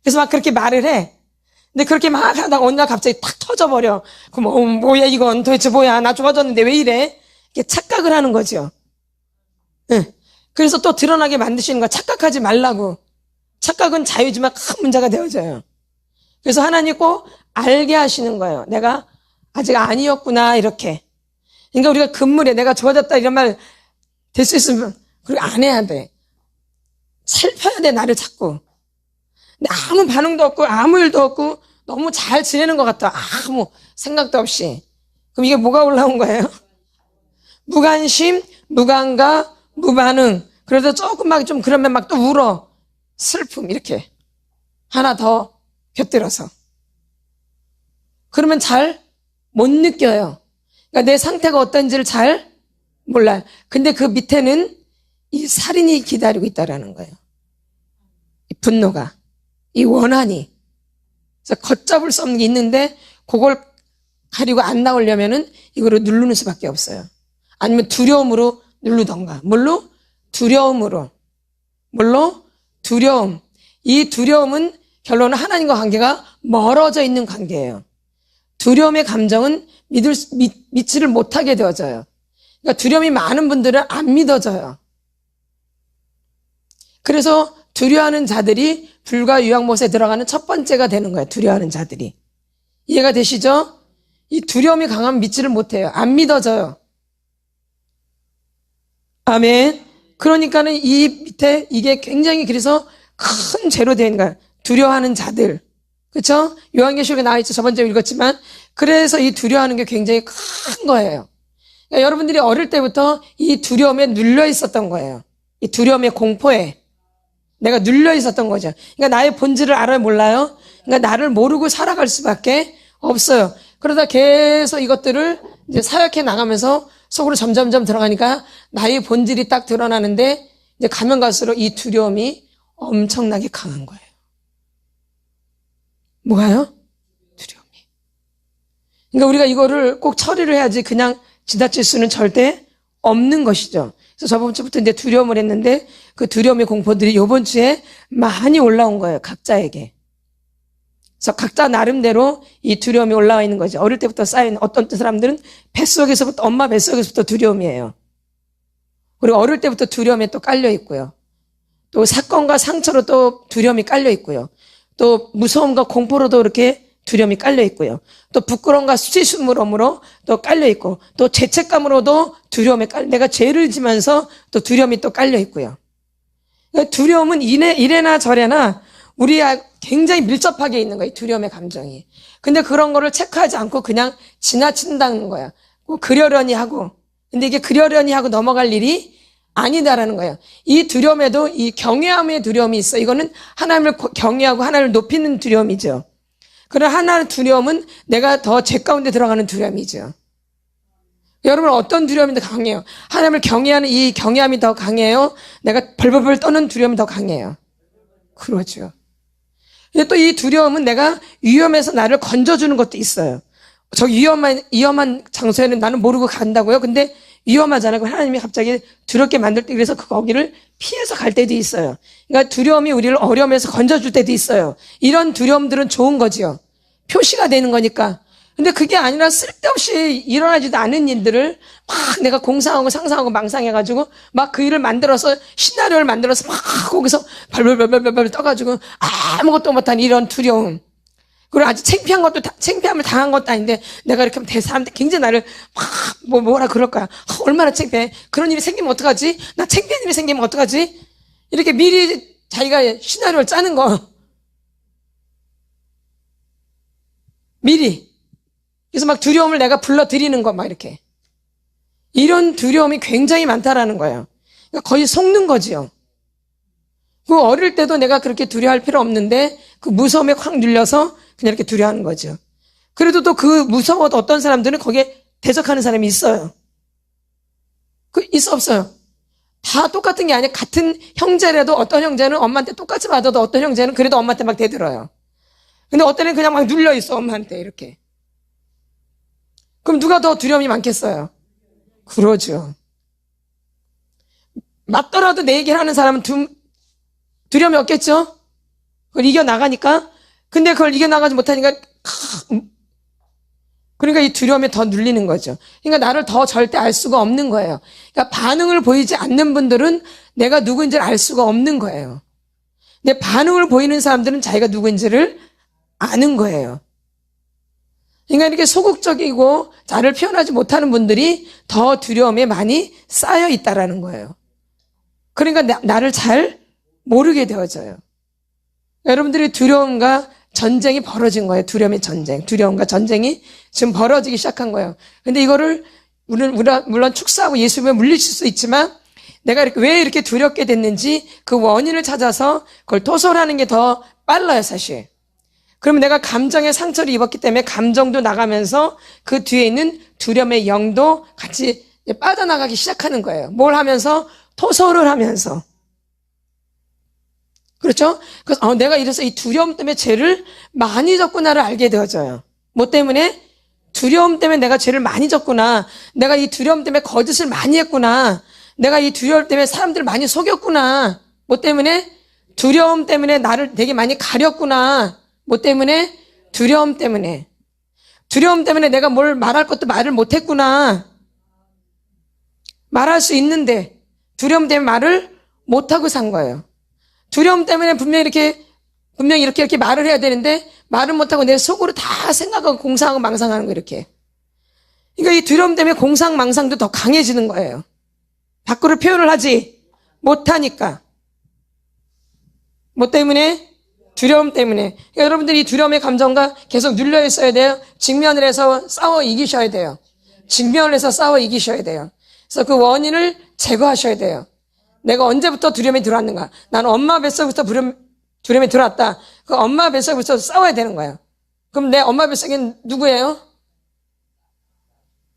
그래서 막 그렇게 말을 해. 근데 그렇게 막 하다가 어느 날 갑자기 탁 터져버려. 그럼 뭐야 이건 도대체 뭐야. 나 좋아졌는데 왜 이래. 이렇게 착각을 하는 거죠. 응. 그래서 또 드러나게 만드시는 거야. 착각하지 말라고. 착각은 자유지만 큰 문제가 되어져요. 그래서 하나님 꼭 알게 하시는 거예요. 내가 아직 아니었구나 이렇게. 그러니까 우리가 금물에 내가 좋아졌다 이런 말 될 수 있으면 그리고 안 해야 돼. 살펴야 돼 나를 자꾸. 근데 아무 반응도 없고 아무 일도 없고 너무 잘 지내는 것 같아. 아무 생각도 없이. 그럼 이게 뭐가 올라온 거예요? 무관심, 무감각, 무반응. 그래도 조금 막 좀 그러면 막 또 울어. 슬픔 이렇게 하나 더 곁들여서. 그러면 잘 못 느껴요. 그러니까 내 상태가 어떤지를 잘 몰라요. 근데 그 밑에는 이 살인이 기다리고 있다라는 거예요. 이 분노가, 이 원한이. 그래서 걷잡을 수 없는 게 있는데 그걸 가리고 안 나오려면은 이거를 누르는 수밖에 없어요. 아니면 두려움으로 누르던가. 뭘로? 두려움으로. 뭘로? 두려움. 이 두려움은 결론은 하나님과 관계가 멀어져 있는 관계예요. 두려움의 감정은 믿지를 못하게 되어져요. 그러니까 두려움이 많은 분들은 안 믿어져요. 그래서 두려워하는 자들이 불과 유황못에 들어가는 첫 번째가 되는 거예요. 두려워하는 자들이. 이해가 되시죠? 이 두려움이 강하면 믿지를 못해요. 안 믿어져요. 아멘. 그러니까는 이 밑에 이게 굉장히 그래서 큰 죄로 되는 거예요. 두려워하는 자들. 그렇죠? 요한계시록에 나와 있죠. 저번 주에 읽었지만. 그래서 이 두려워하는 게 굉장히 큰 거예요. 그러니까 여러분들이 어릴 때부터 이 두려움에 눌려 있었던 거예요. 이 두려움의 공포에 내가 눌려 있었던 거죠. 그러니까 나의 본질을 알아요, 몰라요? 그러니까 나를 모르고 살아갈 수밖에 없어요. 그러다 계속 이것들을 이제 사역해 나가면서 속으로 점점점 들어가니까 나의 본질이 딱 드러나는데 이제 가면 갈수록 이 두려움이 엄청나게 강한 거예요. 뭐가요? 두려움이. 그러니까 우리가 이거를 꼭 처리를 해야지 그냥 지나칠 수는 절대 없는 것이죠. 그래서 저번 주부터 이제 두려움을 했는데 그 두려움의 공포들이 이번 주에 많이 올라온 거예요. 각자에게. 그래서 각자 나름대로 이 두려움이 올라와 있는 거죠. 어릴 때부터 쌓인 어떤 사람들은 뱃속에서부터 엄마 뱃속에서부터 두려움이에요. 그리고 어릴 때부터 두려움에 또 깔려 있고요. 또 사건과 상처로 또 두려움이 깔려 있고요. 또 무서움과 공포로도 이렇게 두려움이 깔려 있고요. 또 부끄러움과 수치스러움으로 또 깔려 있고 또 죄책감으로도 두려움에 내가 죄를 지면서 또 두려움이 또 깔려 있고요. 그러니까 두려움은 이래나 저래나 우리와 굉장히 밀접하게 있는 거예요. 두려움의 감정이. 근데 그런 거를 체크하지 않고 그냥 지나친다는 거야. 꼭 그러려니 하고. 근데 이게 그러려니 하고 넘어갈 일이 아니다라는 거예요. 이 두려움에도 이 경외함의 두려움이 있어. 이거는 하나님을 경외하고 하나님을 높이는 두려움이죠. 그러나 하나의 두려움은 내가 더 죄 가운데 들어가는 두려움이죠. 여러분 어떤 두려움이 더 강해요? 하나님을 경외하는 이 경외함이 더 강해요? 내가 벌벌벌 떠는 두려움이 더 강해요? 그러죠. 근데 또 이 두려움은 내가 위험에서 나를 건져주는 것도 있어요. 저 위험한 장소에는 나는 모르고 간다고요? 근데 위험하잖아요. 하나님이 갑자기 두렵게 만들 때 그래서 거기를 피해서 갈 때도 있어요. 그러니까 두려움이 우리를 어려움에서 건져줄 때도 있어요. 이런 두려움들은 좋은 거지요. 표시가 되는 거니까. 근데 그게 아니라 쓸데없이 일어나지도 않은 일들을 막 내가 공상하고 상상하고 망상해가지고 막 그 일을 만들어서 시나리오를 만들어서 막 거기서 발발발발발 떠가지고 아무것도 못한 이런 두려움. 그리고 아주 창피함을 당한 것도 아닌데 내가 이렇게 하면 사람들 굉장히 나를 막 뭐라 그럴 거야. 얼마나 창피해. 그런 일이 생기면 어떡하지? 나 창피한 일이 생기면 어떡하지? 이렇게 미리 자기가 시나리오를 짜는 거. 미리. 그래서 막 두려움을 내가 불러들이는 거 막 이렇게. 이런 두려움이 굉장히 많다라는 거예요. 그러니까 거의 속는 거지요. 그 어릴 때도 내가 그렇게 두려워할 필요 없는데 그 무서움에 확 눌려서 그냥 이렇게 두려워하는 거죠. 그래도 또 그 무서워도 어떤 사람들은 거기에 대적하는 사람이 있어요. 있어 없어요? 다 똑같은 게 아니라 같은 형제라도 어떤 형제는 엄마한테 똑같이 맞아도 어떤 형제는 그래도 엄마한테 막 대들어요. 근데 어떤 애는 그냥 막 눌려 있어 엄마한테 이렇게. 그럼 누가 더 두려움이 많겠어요? 그러죠. 맞더라도 내 얘기를 하는 사람은 두려움이 없겠죠? 그걸 이겨나가니까. 근데 그걸 이겨나가지 못하니까 그러니까 이 두려움에 더 눌리는 거죠. 그러니까 나를 더 절대 알 수가 없는 거예요. 그러니까 반응을 보이지 않는 분들은 내가 누구인지를 알 수가 없는 거예요. 근데 반응을 보이는 사람들은 자기가 누구인지를 아는 거예요. 그러니까 이렇게 소극적이고 나를 표현하지 못하는 분들이 더 두려움에 많이 쌓여 있다라는 거예요. 그러니까 나를 잘 모르게 되어져요. 여러분들이 두려움과 전쟁이 벌어진 거예요. 두려움의 전쟁. 두려움과 전쟁이 지금 벌어지기 시작한 거예요. 근데 이거를 물론 축사하고 예수님에 물리칠 수 있지만 내가 왜 이렇게 두렵게 됐는지 그 원인을 찾아서 그걸 토설하는 게 더 빨라요, 사실. 그러면 내가 감정의 상처를 입었기 때문에 감정도 나가면서 그 뒤에 있는 두려움의 영도 같이 빠져나가기 시작하는 거예요. 뭘 하면서? 토설을 하면서. 그렇죠? 그래서 내가 이래서 이 두려움 때문에 죄를 많이 졌구나를 알게 되어져요. 뭐 때문에? 두려움 때문에 내가 죄를 많이 졌구나. 내가 이 두려움 때문에 거짓을 많이 했구나. 내가 이 두려움 때문에 사람들을 많이 속였구나. 뭐 때문에? 두려움 때문에 나를 되게 많이 가렸구나. 뭐 때문에? 두려움 때문에. 두려움 때문에 내가 뭘 말할 것도 말을 못했구나. 말할 수 있는데 두려움 때문에 말을 못하고 산 거예요. 두려움 때문에 분명히 이렇게 말을 해야 되는데 말을 못하고 내 속으로 다 생각하고 공상하고 망상하는 거 이렇게. 그러니까 이 두려움 때문에 공상망상도 더 강해지는 거예요. 밖으로 표현을 하지 못하니까. 뭐 때문에? 두려움 때문에. 그러니까 여러분들이 이 두려움의 감정과 계속 눌려 있어야 돼요. 직면을 해서 싸워 이기셔야 돼요. 직면을 해서 싸워 이기셔야 돼요. 그래서 그 원인을 제거하셔야 돼요. 내가 언제부터 두려움이 들어왔는가? 나는 엄마 뱃속부터 두려움이 들어왔다. 그 엄마 뱃속부터 싸워야 되는 거예요. 그럼 내 엄마 뱃속엔 누구예요?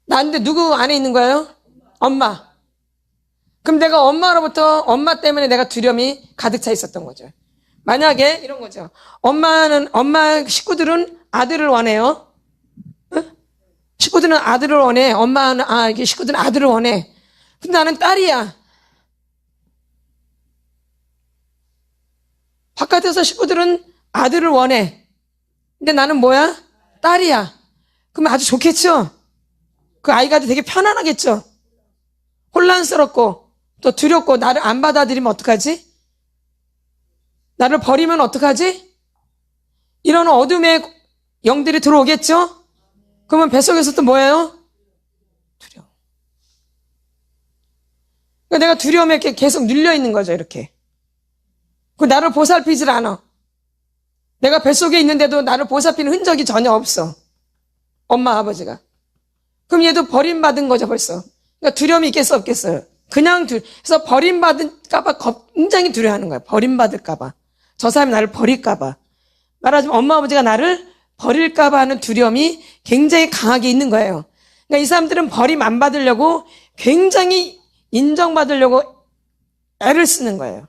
나인데 누구 안에 있는 거예요? 엄마. 그럼 내가 엄마 때문에 내가 두려움이 가득 차 있었던 거죠. 만약에 이런 거죠. 엄마 식구들은 아들을 원해요. 응? 식구들은 아들을 원해. 이게 식구들은 아들을 원해. 근데 나는 딸이야. 바깥에서 식구들은 아들을 원해. 근데 나는 뭐야? 딸이야. 그럼 아주 좋겠죠? 그 아이가 되게 편안하겠죠? 혼란스럽고 또 두렵고 나를 안 받아들이면 어떡하지? 나를 버리면 어떡하지? 이런 어둠의 영들이 들어오겠죠? 그러면 뱃속에서 또 뭐예요? 두려움. 그러니까 내가 두려움에 이렇게 계속 눌려 있는 거죠, 이렇게. 그 나를 보살피질 않아. 내가 뱃속에 있는데도 나를 보살피는 흔적이 전혀 없어. 엄마, 아버지가. 그럼 얘도 버림받은 거죠, 벌써. 그러니까 두려움이 있겠어, 없겠어요? 그래서 버림받을까봐 굉장히 두려워하는 거예요. 버림받을까봐. 저 사람이 나를 버릴까봐. 말하자면 엄마, 아버지가 나를 버릴까봐 하는 두려움이 굉장히 강하게 있는 거예요. 그러니까 이 사람들은 버림 안 받으려고 굉장히 인정받으려고 애를 쓰는 거예요.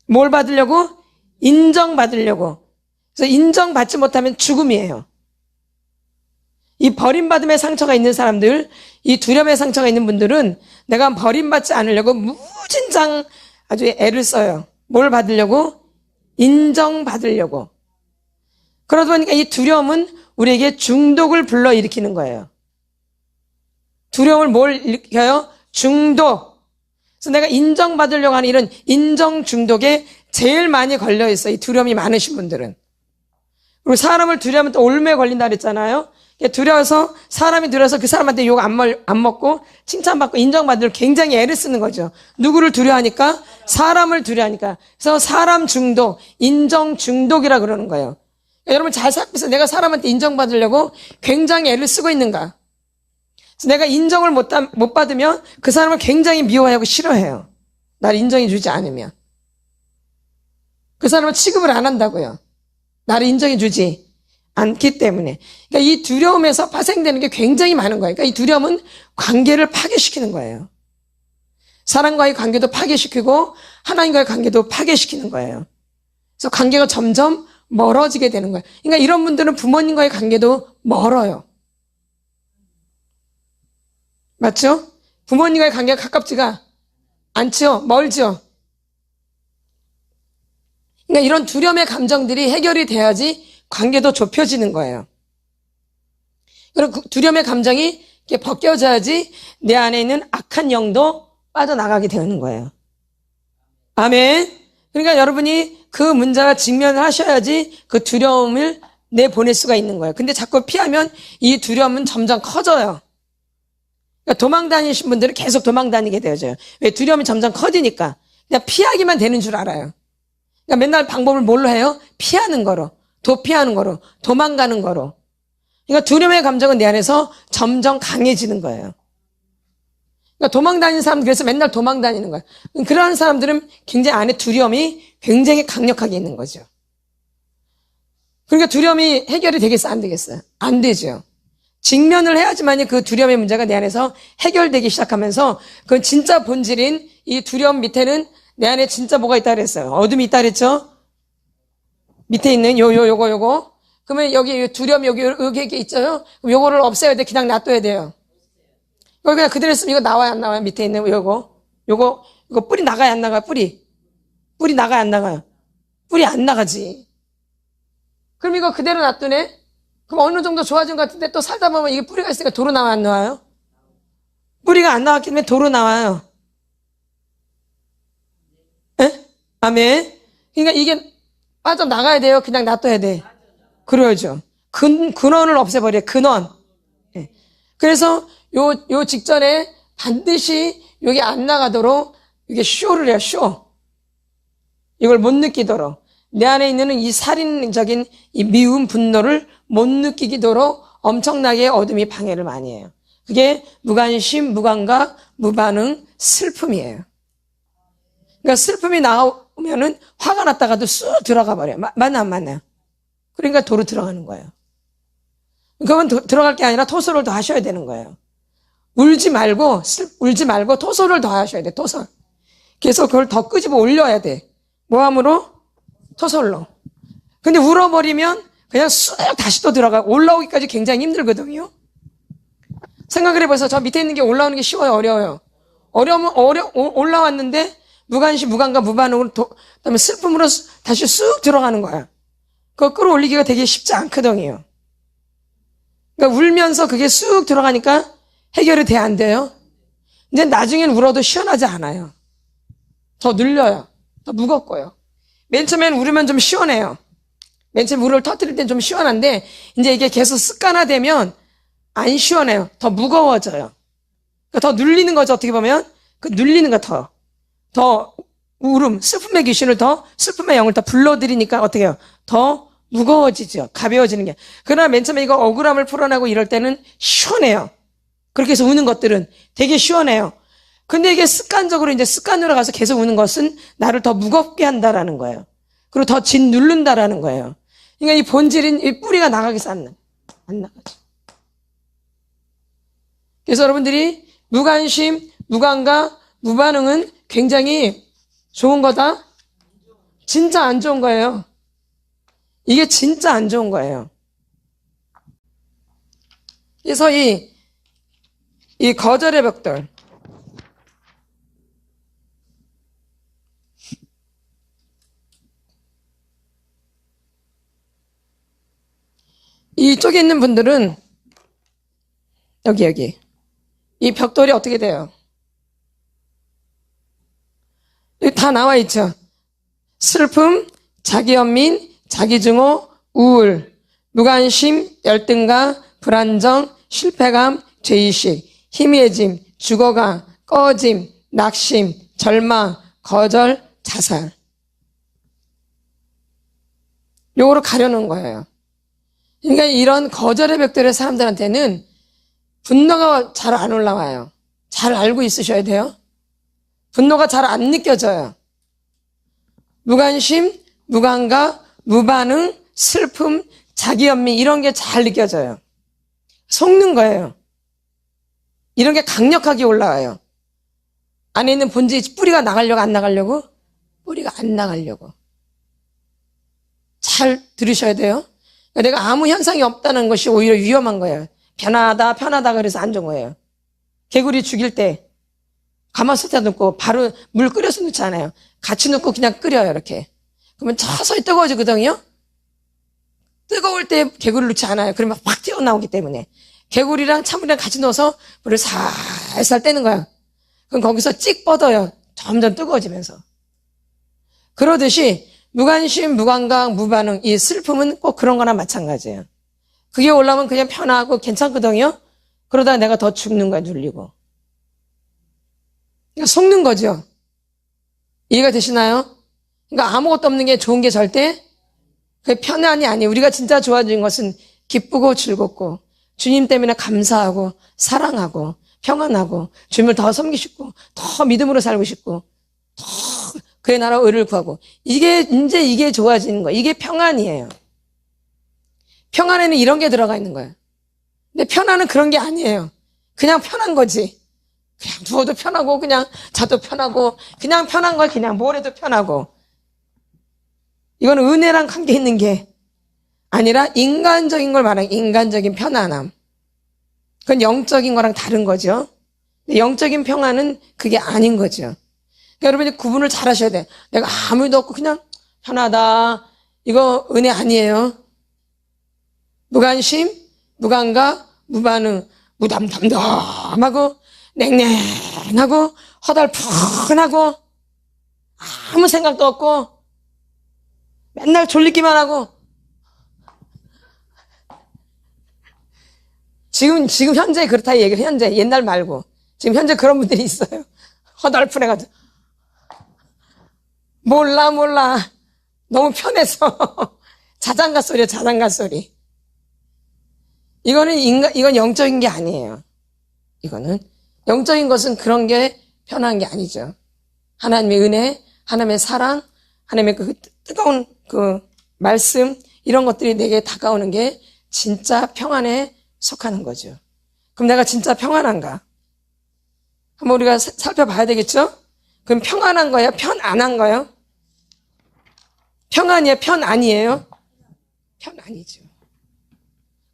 뭘 받으려고? 인정받으려고. 그래서 인정받지 못하면 죽음이에요. 이 버림받음의 상처가 있는 사람들, 이 두려움의 상처가 있는 분들은 내가 버림받지 않으려고 무진장 아주 애를 써요. 뭘 받으려고? 인정받으려고. 그러다 보니까 이 두려움은 우리에게 중독을 불러일으키는 거예요. 두려움을 뭘 일으켜요? 중독. 그래서 내가 인정받으려고 하는 이런 인정 중독에 제일 많이 걸려 있어요. 이 두려움이 많으신 분들은. 그리고 사람을 두려우면 또 올매에 걸린다 그랬잖아요. 두려워서 사람이 두려워서 그 사람한테 욕 안 먹고 칭찬받고 인정받으려고 굉장히 애를 쓰는 거죠. 누구를 두려워하니까? 사람을 두려워하니까. 그래서 사람 중독, 인정 중독이라 그러는 거예요. 여러분 잘 생각해서 내가 사람한테 인정받으려고 굉장히 애를 쓰고 있는가? 그래서 내가 인정을 못 받으면 그 사람을 굉장히 미워하고 싫어해요. 나를 인정해 주지 않으면. 그 사람은 취급을 안 한다고요. 나를 인정해 주지 않기 때문에. 그러니까 이 두려움에서 파생되는 게 굉장히 많은 거예요. 그러니까 이 두려움은 관계를 파괴시키는 거예요. 사람과의 관계도 파괴시키고 하나님과의 관계도 파괴시키는 거예요. 그래서 관계가 점점 멀어지게 되는 거예요. 그러니까 이런 분들은 부모님과의 관계도 멀어요. 맞죠? 부모님과의 관계가 가깝지가 않죠? 멀죠? 그러니까 이런 두려움의 감정들이 해결이 돼야지 관계도 좁혀지는 거예요. 그리고 그 두려움의 감정이 이렇게 벗겨져야지 내 안에 있는 악한 영도 빠져나가게 되는 거예요. 아멘. 그러니까 여러분이 그 문제와 직면을 하셔야지 그 두려움을 내보낼 수가 있는 거예요. 근데 자꾸 피하면 이 두려움은 점점 커져요. 그러니까 도망 다니신 분들은 계속 도망 다니게 되어져요. 왜? 두려움이 점점 커지니까. 그냥 피하기만 되는 줄 알아요. 그러니까 맨날 방법을 뭘로 해요? 피하는 거로. 도피하는 거로. 도망가는 거로. 그러니까 두려움의 감정은 내 안에서 점점 강해지는 거예요. 그러니까 도망 다니는 사람, 그래서 맨날 도망 다니는 거예요. 그러한 사람들은 굉장히 안에 두려움이 굉장히 강력하게 있는 거죠. 그러니까 두려움이 해결이 되겠어요? 안 되겠어요? 안 되죠. 직면을 해야지만이 그 두려움의 문제가 내 안에서 해결되기 시작하면서 그 진짜 본질인 이 두려움 밑에는 내 안에 진짜 뭐가 있다 그랬어요? 어둠이 있다 그랬죠? 밑에 있는 요거. 그러면 여기 두려움 여기 있죠? 그럼 요거를 없애야 돼. 그냥 놔둬야 돼요. 이거 그냥 그대로 있으면 이거 나와요, 안 나와요? 밑에 있는 요거 뿌리 나가요, 안 나가요? 뿌리. 뿌리 나가요, 안 나가요? 뿌리 안 나가지. 그럼 이거 그대로 놔두네? 그럼 어느 정도 좋아진 것 같은데 또 살다 보면 이게 뿌리가 있으니까 도로 나와, 안 나와요? 뿌리가 안 나왔기 때문에 도로 나와요. 에? 아멘. 그러니까 이게 빠져나가야 돼요? 그냥 놔둬야 돼? 그래야죠. 근원을 없애버려요, 근원. 예. 그래서 요 직전에 반드시 여기 안 나가도록 이게 쇼를 해요, 쇼. 이걸 못 느끼도록. 내 안에 있는 이 살인적인 이 미움, 분노를 못 느끼도록 엄청나게 어둠이 방해를 많이 해요. 그게 무관심, 무감각, 무반응, 슬픔이에요. 그러니까 슬픔이 나오면은 화가 났다가도 쑥 들어가 버려요. 맞나 안 맞나요? 그러니까 도로 들어가는 거예요. 그러면 들어갈 게 아니라 토설을 더 하셔야 되는 거예요. 울지 말고 토설을 더 하셔야 돼, 토설. 그래서 그걸 더 끄집어 올려야 돼. 뭐함으로? 토설로. 근데 울어버리면 그냥 쑥 다시 또 들어가. 올라오기까지 굉장히 힘들거든요. 생각을 해보세요. 저 밑에 있는 게 올라오는 게 쉬워요, 어려워요? 올라왔는데 무관심, 무감각, 무반응으로 그다음에 슬픔으로 다시 쑥 들어가는 거야. 그거 끌어올리기가 되게 쉽지 않거든요. 그러니까 울면서 그게 쑥 들어가니까 해결이 돼, 안 돼요? 근데 나중엔 울어도 시원하지 않아요. 더 눌려요. 더 무겁고요. 맨 처음엔 울으면 좀 시원해요. 맨 처음에 울을 터뜨릴 땐 좀 시원한데 이제 이게 계속 습관화되면 안 시원해요. 더 무거워져요. 그러니까 더 눌리는 거죠. 어떻게 보면 그 눌리는 거 더 울음, 슬픔의 귀신을 슬픔의 영을 더 불러들이니까 어떻게 해요? 더 무거워지죠. 가벼워지는 게. 그러나 맨 처음에 이거 억울함을 풀어내고 이럴 때는 시원해요. 그렇게 해서 우는 것들은 되게 시원해요. 근데 이게 습관적으로 이제 습관으로 가서 계속 우는 것은 나를 더 무겁게 한다라는 거예요. 그리고 더 짓누른다라는 거예요. 그러니까 이 본질인 이 뿌리가 나가겠어, 안 나가죠. 그래서 여러분들이 무관심, 무감각, 무반응은 굉장히 좋은 거다? 진짜 안 좋은 거예요. 이게 진짜 안 좋은 거예요. 그래서 이 거절의 벽돌. 이쪽에 있는 분들은 여기 이 벽돌이 어떻게 돼요? 여기 다 나와 있죠. 슬픔, 자기연민, 자기증오, 우울, 무관심, 열등감, 불안정, 실패감, 죄의식, 희미해짐, 죽어감, 꺼짐, 낙심, 절망, 거절, 자살. 요거로 가려놓은 거예요. 그러니까 이런 거절의 벽돌의 사람들한테는 분노가 잘 안 올라와요. 잘 알고 있으셔야 돼요. 분노가 잘 안 느껴져요. 무관심, 무감각, 무반응, 슬픔, 자기연민 이런 게 잘 느껴져요. 속는 거예요. 이런 게 강력하게 올라와요. 안에 있는 본질, 뿌리가 나가려고 안 나가려고? 뿌리가 안 나가려고. 잘 들으셔야 돼요. 내가 아무 현상이 없다는 것이 오히려 위험한 거예요. 편하다 그래서 안 좋은 거예요. 개구리 죽일 때 가마솥에 넣고 바로 물 끓여서 넣지 않아요. 같이 넣고 그냥 끓여요, 이렇게. 그러면 서서히 뜨거워지거든요. 뜨거울 때 개구리를 넣지 않아요. 그러면 확 튀어나오기 때문에. 개구리랑 찬물이랑 같이 넣어서 물을 살살 떼는 거야. 그럼 거기서 찍 뻗어요. 점점 뜨거워지면서. 그러듯이 무관심, 무감각, 무반응, 이 슬픔은 꼭 그런 거나 마찬가지예요. 그게 올라오면 그냥 편하고 괜찮거든요. 그러다 내가 더 죽는 거야, 눌리고. 그러니까 속는 거죠. 이해가 되시나요? 그러니까 아무것도 없는 게 좋은 게 절대 그게 편안이 아니에요. 우리가 진짜 좋아진 것은 기쁘고 즐겁고 주님 때문에 감사하고 사랑하고 평안하고 주님을 더 섬기고 싶고 더 믿음으로 살고 싶고 더 그의 나라 의를 구하고 이게 좋아지는 거예요. 이게 평안이에요. 평안에는 이런 게 들어가 있는 거예요. 근데 편안은 그런 게 아니에요. 그냥 편한 거지. 그냥 누워도 편하고 그냥 자도 편하고 그냥 편한 거야. 그냥 뭘 해도 편하고. 이건 은혜랑 관계 있는 게 아니라 인간적인 걸 말하는 인간적인 편안함. 그건 영적인 거랑 다른 거죠. 근데 영적인 평안은 그게 아닌 거죠. 그러니까 여러분이 구분을 잘 하셔야 돼. 내가 아무 일도 없고 그냥 편하다. 이거 은혜 아니에요. 무관심, 무감각, 무반응, 무담담담하고 냉랭하고 허달픈하고 아무 생각도 없고 맨날 졸리기만 하고 지금 현재 그렇다 얘기해요. 현재 옛날 말고 지금 현재 그런 분들이 있어요. 허달픈해가지고 몰라 너무 편해서 자장가 소리야 자장가 소리. 이건 영적인 게 아니에요. 이거는 영적인 것은 그런 게 편한 게 아니죠. 하나님의 은혜, 하나님의 사랑, 하나님의 그 뜨거운 그 말씀 이런 것들이 내게 다가오는 게 진짜 평안에 속하는 거죠. 그럼 내가 진짜 평안한가? 한번 우리가 살펴봐야 되겠죠? 그럼 평안한 거예요? 편안한 거예요? 평안이에요? 편안이에요? 편안이죠.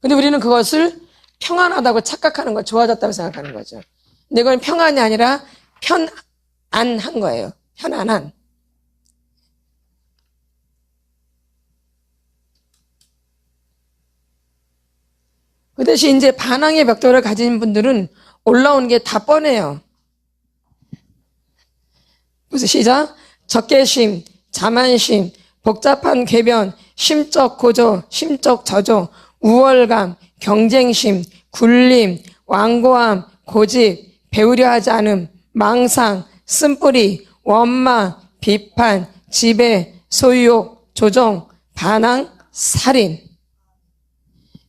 근데 우리는 그것을 평안하다고 착각하는 거, 좋아졌다고 생각하는 거죠. 근데 이건 평안이 아니라 편안한 거예요. 편안한. 그 대신 이제 반항의 벽돌을 가진 분들은 올라오는 게 다 뻔해요. 무슨 시작? 적개심, 자만심, 복잡한 궤변, 심적 고조, 심적 저조, 우월감, 경쟁심, 굴림, 완고함, 고집, 배우려 하지 않음, 망상, 쓴뿌리, 원망, 비판, 지배, 소유욕, 조종, 반항, 살인.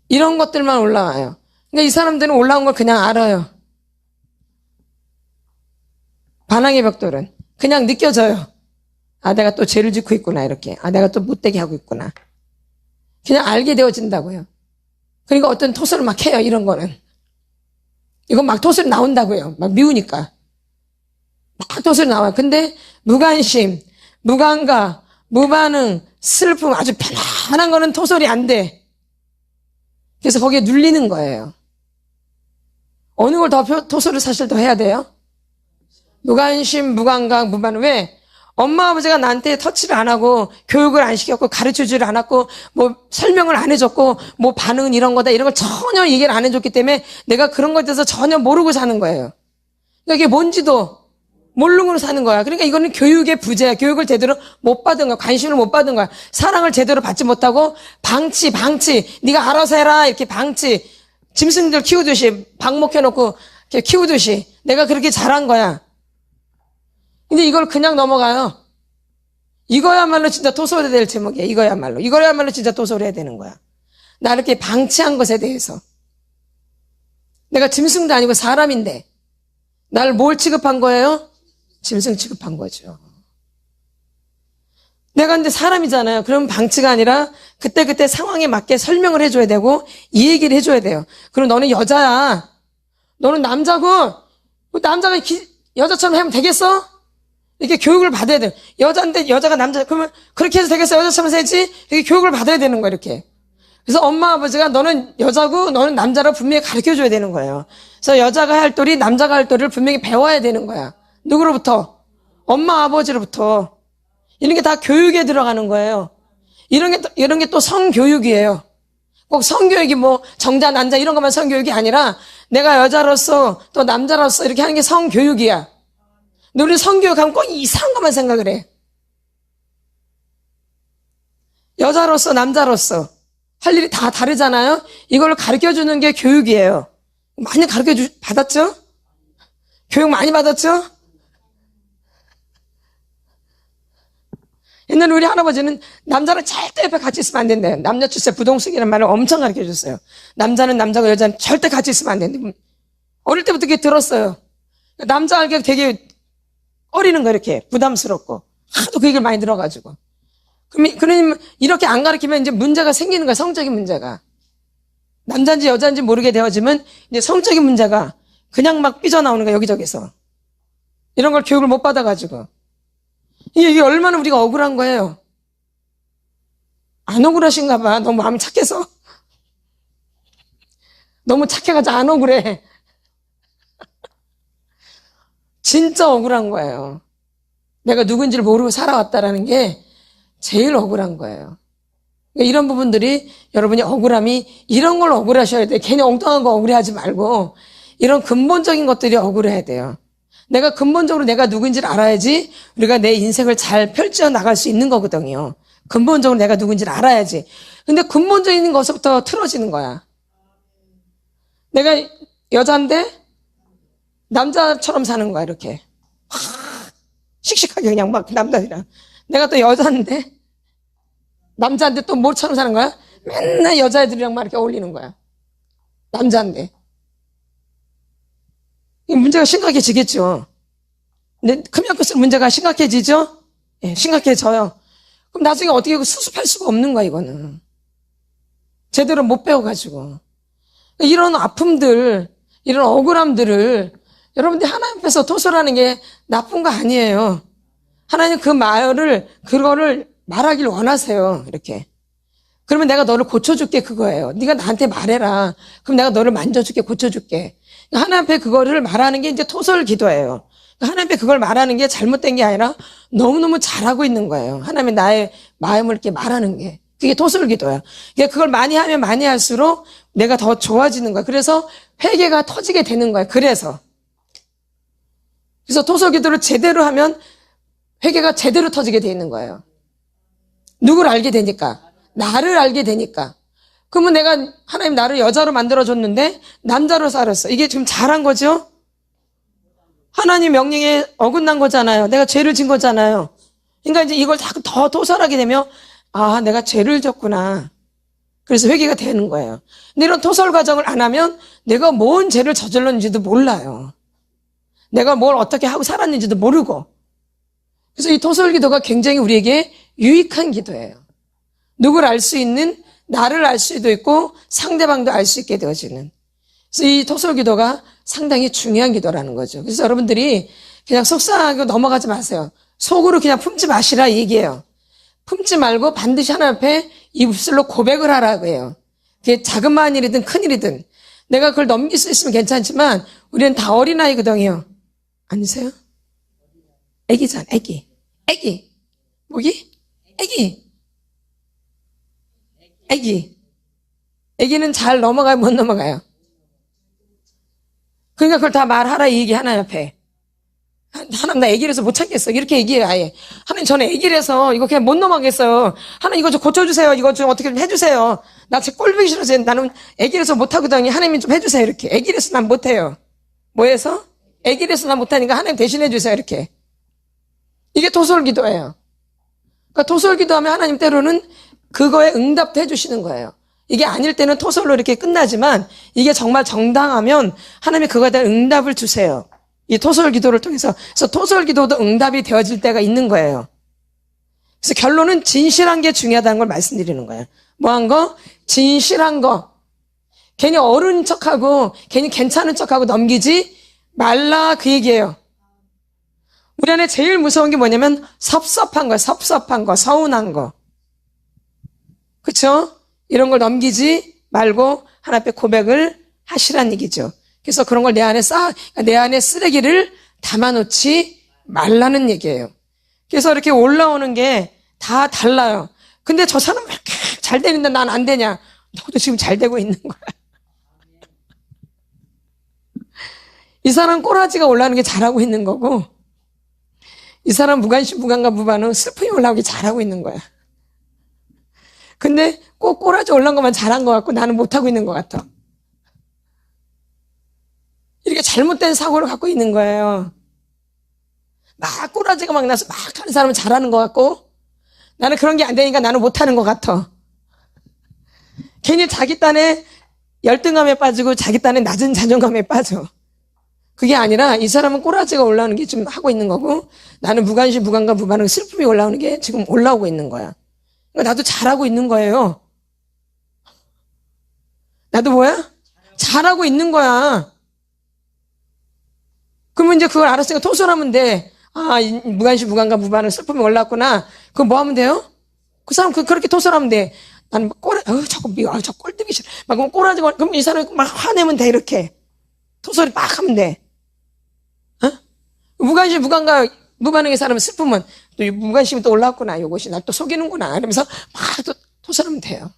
이런 것들만 올라와요. 근데 이 사람들은 올라온 걸 그냥 알아요. 반항의 벽돌은 그냥 느껴져요. 아, 내가 또 죄를 짓고 있구나, 이렇게. 아, 내가 또 못되게 하고 있구나. 그냥 알게 되어진다고요. 그러니까 어떤 토설을 막 해요, 이런 거는. 이건 막 토설이 나온다고요. 막 미우니까. 막 토설이 나와요. 근데 무관심, 무감각, 무반응, 슬픔, 아주 편안한 거는 토설이 안 돼. 그래서 거기에 눌리는 거예요. 어느 걸 더 토설을 사실 더 해야 돼요? 무관심, 무감각, 무반응. 왜? 엄마 아버지가 나한테 터치를 안 하고 교육을 안 시켰고 가르쳐주지를 않았고 뭐 설명을 안 해줬고 뭐 반응은 이런 거다 이런 걸 전혀 얘기를 안 해줬기 때문에 내가 그런 것에 대해서 전혀 모르고 사는 거예요. 그러니까 이게 뭔지도 모르고 사는 거야. 그러니까 이거는 교육의 부재야. 교육을 제대로 못 받은 거야. 관심을 못 받은 거야. 사랑을 제대로 받지 못하고 방치 네가 알아서 해라 이렇게 방치 짐승들 키우듯이 방목해놓고 이렇게 키우듯이 내가 그렇게 잘한 거야. 근데 이걸 그냥 넘어가요. 이거야말로 진짜 토설해야 될 제목이야. 이거야말로 진짜 토설해야 되는 거야. 나 이렇게 방치한 것에 대해서. 내가 짐승도 아니고 사람인데 나를 뭘 취급한 거예요? 짐승 취급한 거죠. 내가 근데 사람이잖아요. 그러면 방치가 아니라 그때그때 상황에 맞게 설명을 해줘야 되고 이 얘기를 해줘야 돼요. 그럼 너는 여자야. 너는 남자고 남자가 여자처럼 하면 되겠어? 이렇게 교육을 받아야 돼요. 여자인데 여자가 남자, 그러면 그렇게 해서 되겠어? 여자처럼 살지? 이렇게 교육을 받아야 되는 거야, 이렇게. 그래서 엄마, 아버지가 너는 여자고 너는 남자라고 분명히 가르쳐 줘야 되는 거예요. 그래서 여자가 할 도리, 남자가 할 도리를 분명히 배워야 되는 거야. 누구로부터? 엄마, 아버지로부터. 이런 게 다 교육에 들어가는 거예요. 이런 게 또 성교육이에요. 꼭 성교육이 뭐 정자, 난자 이런 것만 성교육이 아니라 내가 여자로서 또 남자로서 이렇게 하는 게 성교육이야. 근데 우리 성교육하면 꼭 이상한 것만 생각을 해. 여자로서 남자로서 할 일이 다 다르잖아요. 이걸 가르쳐주는 게 교육이에요. 많이 받았죠? 교육 많이 받았죠? 옛날에 우리 할아버지는 남자는 절대 옆에 같이 있으면 안 된대요. 남녀 출세 부동승이라는 말을 엄청 가르쳐줬어요. 남자는 남자고 여자는 절대 같이 있으면 안 된대. 어릴 때부터 그렇게 들었어요. 남자 알게 되게 어리는 거 이렇게 부담스럽고 하도 그 얘기를 많이 들어가지고 그러면 이렇게 안 가르치면 이제 문제가 생기는 거야. 성적인 문제가 남자인지 여자인지 모르게 되어지면 이제 성적인 문제가 그냥 막 삐져나오는 거야. 여기저기서 이런 걸 교육을 못 받아가지고 이게 얼마나 우리가 억울한 거예요. 안 억울하신가 봐. 너무 마음이 착해서 너무 착해가지고 안 억울해. 진짜 억울한 거예요. 내가 누군지를 모르고 살아왔다라는 게 제일 억울한 거예요. 그러니까 이런 부분들이 여러분이 억울함이 이런 걸 억울하셔야 돼요. 괜히 엉뚱한 거 억울해하지 말고 이런 근본적인 것들이 억울해야 돼요. 내가 근본적으로 내가 누군지를 알아야지 우리가 내 인생을 잘 펼쳐 나갈 수 있는 거거든요. 근본적으로 내가 누군지를 알아야지. 근데 근본적인 것부터 틀어지는 거야. 내가 여자인데 남자처럼 사는 거야, 이렇게. 씩씩하게 그냥 막 남자들이랑. 내가 또 여자인데 남자인데 또 뭐처럼 사는 거야? 맨날 여자애들이랑 막 이렇게 어울리는 거야. 남자인데. 이 문제가 심각해지겠죠. 근데 크면 클수록 문제가 심각해지죠? 예, 심각해져요. 그럼 나중에 어떻게 수습할 수가 없는 거야, 이거는. 제대로 못 배워가지고. 이런 아픔들, 이런 억울함들을 여러분들이 하나님 앞에서 토설하는 게 나쁜 거 아니에요. 하나님 그거를 말하길 원하세요. 이렇게. 그러면 내가 너를 고쳐줄게, 그거예요. 네가 나한테 말해라. 그럼 내가 너를 만져줄게, 고쳐줄게. 하나님 앞에 그거를 말하는 게 이제 토설 기도예요. 하나님 앞에 그걸 말하는 게 잘못된 게 아니라 너무너무 잘하고 있는 거예요. 하나님의 나의 마음을 이렇게 말하는 게. 그게 토설 기도야. 그걸 많이 하면 많이 할수록 내가 더 좋아지는 거야. 그래서 회개가 터지게 되는 거야. 그래서 토설 기도를 제대로 하면 회개가 제대로 터지게 돼 있는 거예요. 누구를 알게 되니까. 나를 알게 되니까. 그러면 내가 하나님 나를 여자로 만들어줬는데 남자로 살았어. 이게 지금 잘한 거죠? 하나님 명령에 어긋난 거잖아요. 내가 죄를 진 거잖아요. 그러니까 이제 이걸 자꾸 더 토설하게 되면 아, 내가 죄를 졌구나. 그래서 회개가 되는 거예요. 근데 이런 토설 과정을 안 하면 내가 뭔 죄를 저질렀는지도 몰라요. 내가 뭘 어떻게 하고 살았는지도 모르고. 그래서 이 토설 기도가 굉장히 우리에게 유익한 기도예요. 누구를 알 수 있는, 나를 알 수도 있고 상대방도 알 수 있게 되어지는. 그래서 이 토설 기도가 상당히 중요한 기도라는 거죠. 그래서 여러분들이 그냥 속상하게 넘어가지 마세요. 속으로 그냥 품지 마시라 이 얘기예요. 품지 말고 반드시 하나님 앞에 입술로 고백을 하라고 해요. 그게 작은 만 일이든 큰 일이든 내가 그걸 넘길 수 있으면 괜찮지만 우리는 다 어린아이거든요. 아니세요? 애기잖아, 애기. 애기. 뭐기? 애기. 애기. 애기는 잘 넘어가요, 못 넘어가요? 그러니까 그걸 다 말하라 이 얘기 하나님 앞에. 하나님 나 애기라서 못 참겠어. 이렇게 얘기해요 아예. 하나님 저는 애기라서 이거 그냥 못 넘어가겠어요. 하나님 이거 좀 고쳐주세요. 이거 좀 어떻게 좀 해주세요. 나 제 꼴보기 싫어서 나는 애기라서 못하거든요. 하나님 좀 해주세요. 이렇게. 애기라서 난 못해요. 뭐해서? 애기라서 난 못하니까 하나님 대신해주세요. 이렇게. 이게 토설 기도예요. 그러니까 토설 기도하면 하나님 때로는 그거에 응답도 해주시는 거예요. 이게 아닐 때는 토설로 이렇게 끝나지만 이게 정말 정당하면 하나님이 그거에 대한 응답을 주세요. 이 토설 기도를 통해서. 그래서 토설 기도도 응답이 되어질 때가 있는 거예요. 그래서 결론은 진실한 게 중요하다는 걸 말씀드리는 거예요. 뭐한 거? 진실한 거. 괜히 어른 척하고 괜히 괜찮은 척하고 넘기지 말라 그 얘기예요. 우리 안에 제일 무서운 게 뭐냐면 섭섭한 거예요. 섭섭한 거, 서운한 거. 그렇죠? 이런 걸 넘기지 말고 하나님 앞에 고백을 하시란 얘기죠. 그래서 그런 걸 내 안에 쓰레기를 담아놓지 말라는 얘기예요. 그래서 이렇게 올라오는 게 다 달라요. 근데 저 사람은 이렇게 잘 되는데 난 안 되냐? 너도 지금 잘 되고 있는 거야. 이 사람 꼬라지가 올라오는 게 잘하고 있는 거고, 이 사람 무관심, 무감과 무반응, 슬픔이 올라오기 잘하고 있는 거야. 근데 꼭 꼬라지 올라온 것만 잘한 것 같고 나는 못하고 있는 것 같아. 이렇게 잘못된 사고를 갖고 있는 거예요. 막 꼬라지가 막 나서 막 하는 사람은 잘하는 것 같고 나는 그런 게 안 되니까 나는 못하는 것 같아. 괜히 자기 딴에 열등감에 빠지고 자기 딴에 낮은 자존감에 빠져. 그게 아니라 이 사람은 꼬라지가 올라오는 게 지금 하고 있는 거고 나는 무관심, 무감과 무반응, 슬픔이 올라오는 게 지금 올라오고 있는 거야. 그러니까 나도 잘하고 있는 거예요. 나도 뭐야? 잘하고 있는 거야. 그러면 이제 그걸 알았으니까 토설하면 돼. 아, 무관심, 무감과 무반응, 슬픔이 올라왔구나. 그거 뭐 하면 돼요? 그 사람 그렇게 토설하면 돼. 나는 막 자꾸 저 꼴ጥ기 싫어. 막 그럼 꼬라지고, 그럼 이 사람이 막 화내면 돼, 이렇게. 토설이 막 하면 돼. 어? 무관심, 무감과 무반응의 사람은 슬프면 또 무관심이 또 올라왔구나. 이것이 날 또 속이는구나. 이러면서 막 또 토설하면 돼요.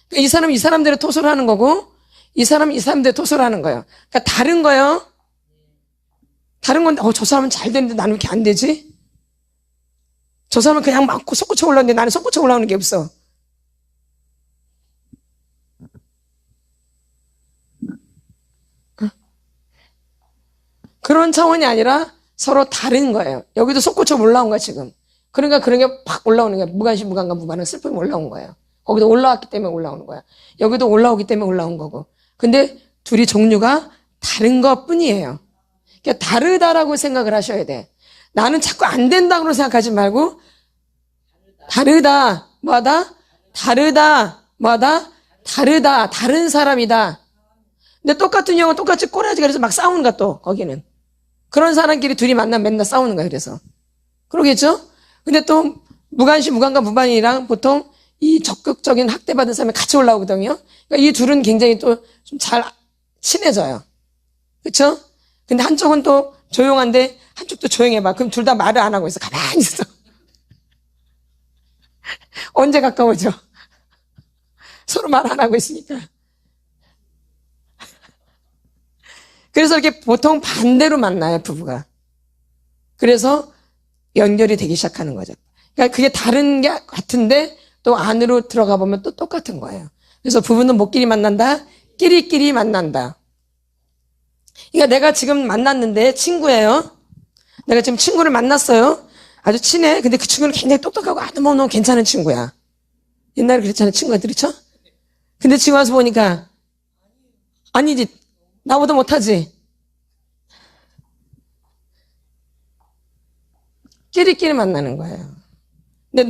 그러니까 이 사람은 이 사람대로 토설하는 거고 이 사람은 이 사람대로 토설하는 거예요. 그러니까 다른 거예요. 다른 건데 저 사람은 잘 되는데 나는 왜 이렇게 안 되지? 저 사람은 그냥 막 솟구쳐 올라오는데 나는 솟구쳐 올라오는 게 없어. 그런 차원이 아니라 서로 다른 거예요. 여기도 솟구쳐 올라온 거야 지금. 그러니까 그런 게 팍 올라오는 거야. 무관심, 무감각, 무반응, 슬픔이 올라온 거예요. 거기도 올라왔기 때문에 올라오는 거야. 여기도 올라오기 때문에 올라온 거고. 근데 둘이 종류가 다른 것 뿐이에요. 그러니까 다르다라고 생각을 하셔야 돼. 나는 자꾸 안 된다고 생각하지 말고 다르다, 뭐다? 다르다, 뭐다? 다르다, 다른 사람이다. 근데 똑같은 영은 똑같이 꼬라지 그래서 막 싸우는 거야 또 거기는. 그런 사람끼리 둘이 만나면 맨날 싸우는 거야 그래서. 그러겠죠? 근데 또 무관심, 무감각, 무반응이랑 보통 이 적극적인 학대받은 사람이 같이 올라오거든요. 그러니까 이 둘은 굉장히 또 좀 잘 친해져요. 그렇죠? 근데 한쪽은 또 조용한데 한쪽도 조용해봐. 그럼 둘 다 말을 안 하고 있어. 가만히 있어. 언제 가까워져? 서로 말 안 하고 있으니까. 그래서 이렇게 보통 반대로 만나요, 부부가. 그래서 연결이 되기 시작하는 거죠. 그러니까 그게 다른 게 같은데 또 안으로 들어가 보면 또 똑같은 거예요. 그래서 부부는 뭐끼리 만난다? 끼리끼리 만난다. 그러니까 내가 지금 만났는데 친구예요. 내가 지금 친구를 만났어요. 아주 친해. 근데 그 친구는 굉장히 똑똑하고 너무너무 괜찮은 친구야. 옛날에 그랬잖아요. 친구가 그렇죠? 근데 지금 와서 보니까 아니지. 나보다 못하지. 끼리끼리 만나는 거예요. 근데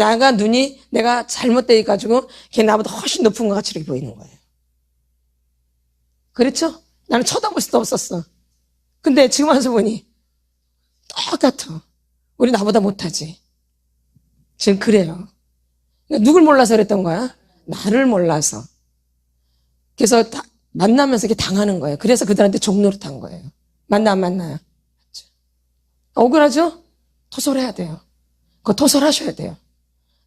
내가 잘못돼 가지고 걔 나보다 훨씬 높은 것 같이 이렇게 보이는 거예요. 그렇죠? 나는 쳐다볼 수도 없었어. 근데 지금 와서 보니 똑같아. 우리 나보다 못하지. 지금 그래요. 그러니까 누굴 몰라서 그랬던 거야? 나를 몰라서. 그래서 만나면서 이렇게 당하는 거예요. 그래서 그들한테 종노릇한 거예요. 만나 안 만나요? 억울하죠? 토설해야 돼요. 그거 토설하셔야 돼요.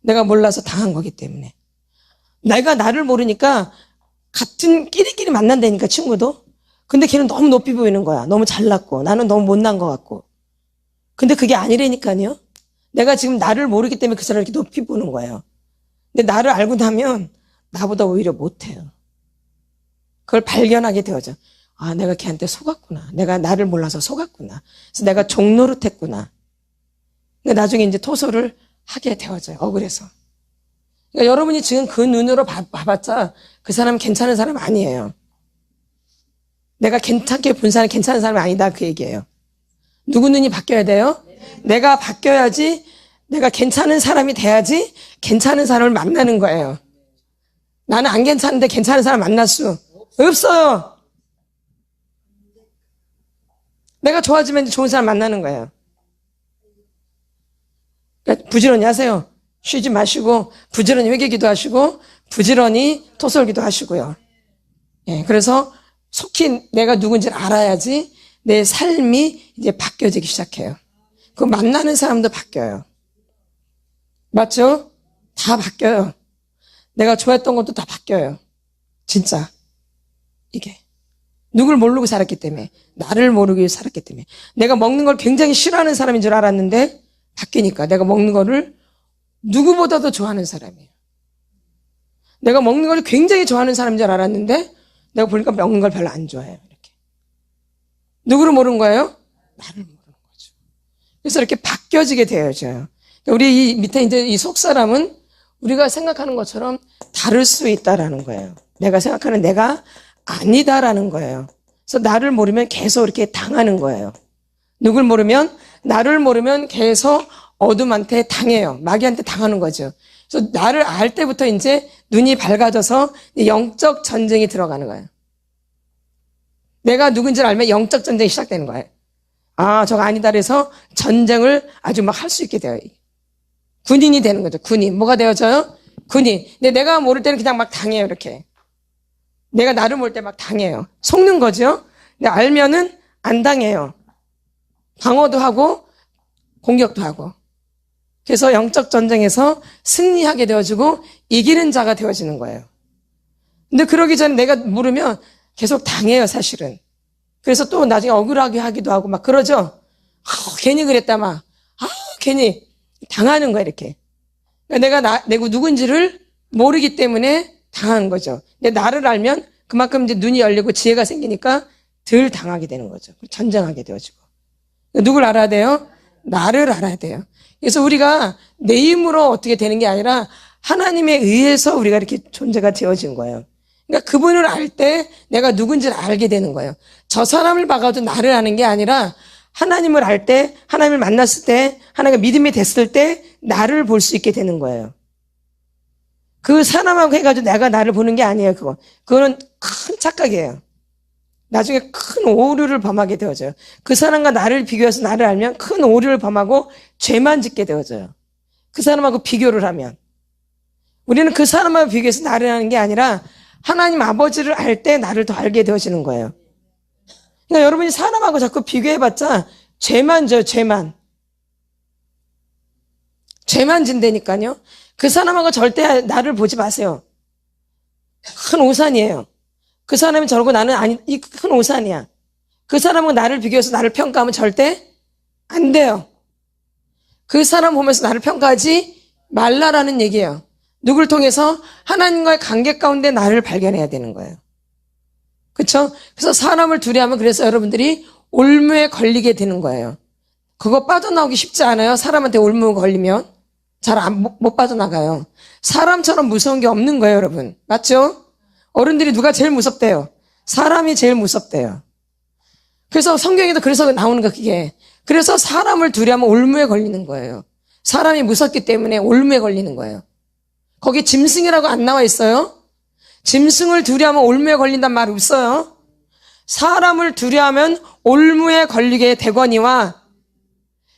내가 몰라서 당한 거기 때문에. 내가 나를 모르니까 같은 끼리끼리 만난다니까 친구도. 근데 걔는 너무 높이 보이는 거야. 너무 잘났고 나는 너무 못난 것 같고. 근데 그게 아니라니까요. 내가 지금 나를 모르기 때문에 그 사람을 이렇게 높이 보는 거예요. 근데 나를 알고 나면 나보다 오히려 못해요. 그걸 발견하게 되어져. 아, 내가 걔한테 속았구나. 내가 나를 몰라서 속았구나. 그래서 내가 종노릇했구나. 근데 나중에 이제 토설을 하게 되어져요. 억울해서. 그러니까 여러분이 지금 그 눈으로 봐봤자 그 사람은 괜찮은 사람 아니에요. 내가 괜찮게 본 사람이 괜찮은 사람이 아니다 그 얘기예요. 누구 눈이 바뀌어야 돼요? 내가 바뀌어야지, 내가 괜찮은 사람이 돼야지 괜찮은 사람을 만나는 거예요. 나는 안 괜찮은데 괜찮은 사람 만날 수 없어요. 내가 좋아지면 이제 좋은 사람 만나는 거예요. 그러니까 부지런히 하세요. 쉬지 마시고 부지런히 회개기도 하시고 부지런히 토설기도 하시고요. 예, 그래서 속히 내가 누군지를 알아야지 내 삶이 이제 바뀌어지기 시작해요. 그 만나는 사람도 바뀌어요. 맞죠? 다 바뀌어요. 내가 좋아했던 것도 다 바뀌어요. 진짜. 이게. 누굴 모르고 살았기 때문에. 나를 모르고 살았기 때문에. 내가 먹는 걸 굉장히 싫어하는 사람인 줄 알았는데 바뀌니까 내가 먹는 거를 누구보다도 좋아하는 사람이에요. 내가 먹는 걸 굉장히 좋아하는 사람인 줄 알았는데 내가 보니까 먹는 걸 별로 안 좋아해요. 이렇게. 누구를 모르는 거예요? 나를 모르는 거죠. 그래서 이렇게 바뀌어지게 되어져요. 우리 이 밑에 이제 이 속사람은 우리가 생각하는 것처럼 다를 수 있다라는 거예요. 내가 생각하는 내가 아니다라는 거예요. 그래서 나를 모르면 계속 이렇게 당하는 거예요. 누굴 모르면 나를 모르면 계속 어둠한테 당해요. 마귀한테 당하는 거죠. 그래서 나를 알 때부터 이제 눈이 밝아져서 영적 전쟁이 들어가는 거예요. 내가 누군지를 알면 영적 전쟁이 시작되는 거예요. 아, 저거 아니다 그래서 전쟁을 아주 막 할 수 있게 돼요. 군인이 되는 거죠. 군인. 뭐가 되어져요? 군인. 근데 내가 모를 때는 그냥 막 당해요. 이렇게. 내가 나를 모를 때 막 당해요. 속는 거죠. 근데 알면은 안 당해요. 방어도 하고 공격도 하고. 그래서 영적 전쟁에서 승리하게 되어지고 이기는 자가 되어지는 거예요. 근데 그러기 전에 내가 모르면 계속 당해요, 사실은. 그래서 또 나중에 억울하게 하기도 하고 막 그러죠. 괜히 그랬다 막. 괜히 당하는 거야, 이렇게. 그러니까 내가 누군지를 모르기 때문에 당하는 거죠. 근데 나를 알면 그만큼 이제 눈이 열리고 지혜가 생기니까 덜 당하게 되는 거죠. 전쟁하게 되어지고. 누굴 알아야 돼요? 나를 알아야 돼요. 그래서 우리가 내 힘으로 어떻게 되는 게 아니라 하나님에 의해서 우리가 이렇게 존재가 되어진 거예요. 그러니까 그분을 알 때 내가 누군지를 알게 되는 거예요. 저 사람을 봐가지고 나를 아는 게 아니라 하나님을 알 때, 하나님을 만났을 때, 하나님과 믿음이 됐을 때 나를 볼 수 있게 되는 거예요. 그 사람하고 해가지고 내가 나를 보는 게 아니에요, 그거. 그거는 큰 착각이에요. 나중에 큰 오류를 범하게 되어져요. 그 사람과 나를 비교해서 나를 알면 큰 오류를 범하고 죄만 짓게 되어져요. 그 사람하고 비교를 하면. 우리는 그 사람하고 비교해서 나를 아는 게 아니라 하나님 아버지를 알 때 나를 더 알게 되어지는 거예요. 그러니까 여러분이 사람하고 자꾸 비교해봤자 죄만 져요, 죄만. 죄만 진다니까요. 그 사람하고 절대 나를 보지 마세요. 큰 오산이에요. 그 사람이 저러고 나는 아니, 이 큰 오산이야. 그 사람하고 나를 비교해서 나를 평가하면 절대 안 돼요. 그 사람 보면서 나를 평가하지 말라라는 얘기예요. 누굴 통해서? 하나님과의 관계 가운데 나를 발견해야 되는 거예요. 그렇죠? 그래서 사람을 두려워하면 그래서 여러분들이 올무에 걸리게 되는 거예요. 그거 빠져나오기 쉽지 않아요. 사람한테 올무 걸리면 잘 못 빠져나가요. 사람처럼 무서운 게 없는 거예요, 여러분. 맞죠? 어른들이 누가 제일 무섭대요? 사람이 제일 무섭대요. 그래서 성경에도 그래서 나오는 거 그게. 그래서 사람을 두려워하면 올무에 걸리는 거예요. 사람이 무섭기 때문에 올무에 걸리는 거예요. 거기 짐승이라고 안 나와 있어요? 짐승을 두려워하면 올무에 걸린단 말 없어요? 사람을 두려워하면 올무에 걸리게 되거니와,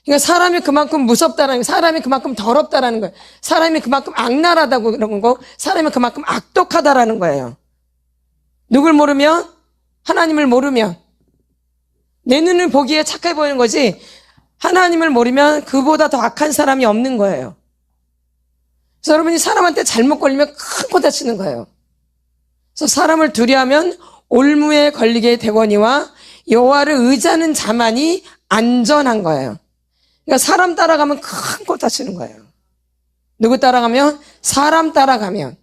그러니까 사람이 그만큼 무섭다라는 거예요. 사람이 그만큼 더럽다라는 거예요. 사람이 그만큼 악랄하다고 그런 거, 사람이 그만큼 악독하다라는 거예요. 누굴 모르면? 하나님을 모르면. 내 눈을 보기에 착해 보이는 거지, 하나님을 모르면 그보다 더 악한 사람이 없는 거예요. 그래서 여러분이 사람한테 잘못 걸리면 큰 코 다치는 거예요. 그래서 사람을 두려워하면 올무에 걸리게 되거니와 여호와를 의지하는 자만이 안전한 거예요. 그러니까 사람 따라가면 큰 코 다치는 거예요. 누구 따라가면? 사람 따라가면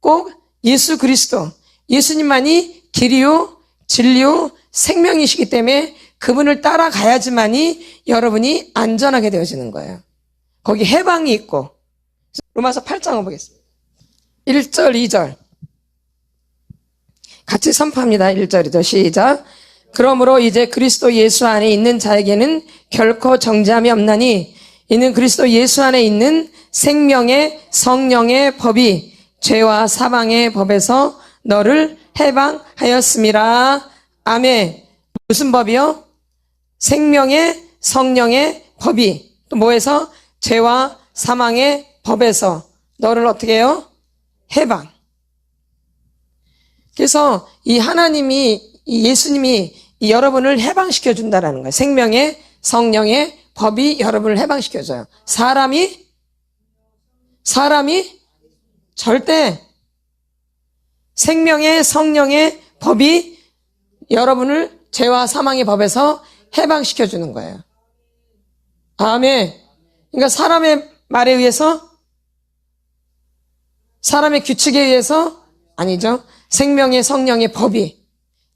꼭 예수 그리스도, 예수님만이 길이요 진리요 생명이시기 때문에 그분을 따라가야지만이 여러분이 안전하게 되어지는 거예요. 거기 해방이 있고. 로마서 8장을 보겠습니다. 1절, 2절. 같이 선포합니다. 1절, 2절 시작. 그러므로 이제 그리스도 예수 안에 있는 자에게는 결코 정죄함이 없나니 이는 그리스도 예수 안에 있는 생명의 성령의 법이 죄와 사망의 법에서 너를 해방하였음이라. 아멘. 무슨 법이요? 생명의 성령의 법이 또 뭐에서? 죄와 사망의 법에서 너를 어떻게 해요? 해방. 그래서 이 하나님이, 이 예수님이 이 여러분을 해방시켜 준다라는 거예요. 생명의 성령의 법이 여러분을 해방시켜 줘요. 사람이 절대 생명의 성령의 법이 여러분을 죄와 사망의 법에서 해방시켜 주는 거예요. 아멘. 그러니까 사람의 말에 의해서, 사람의 규칙에 의해서 아니죠. 생명의 성령의 법이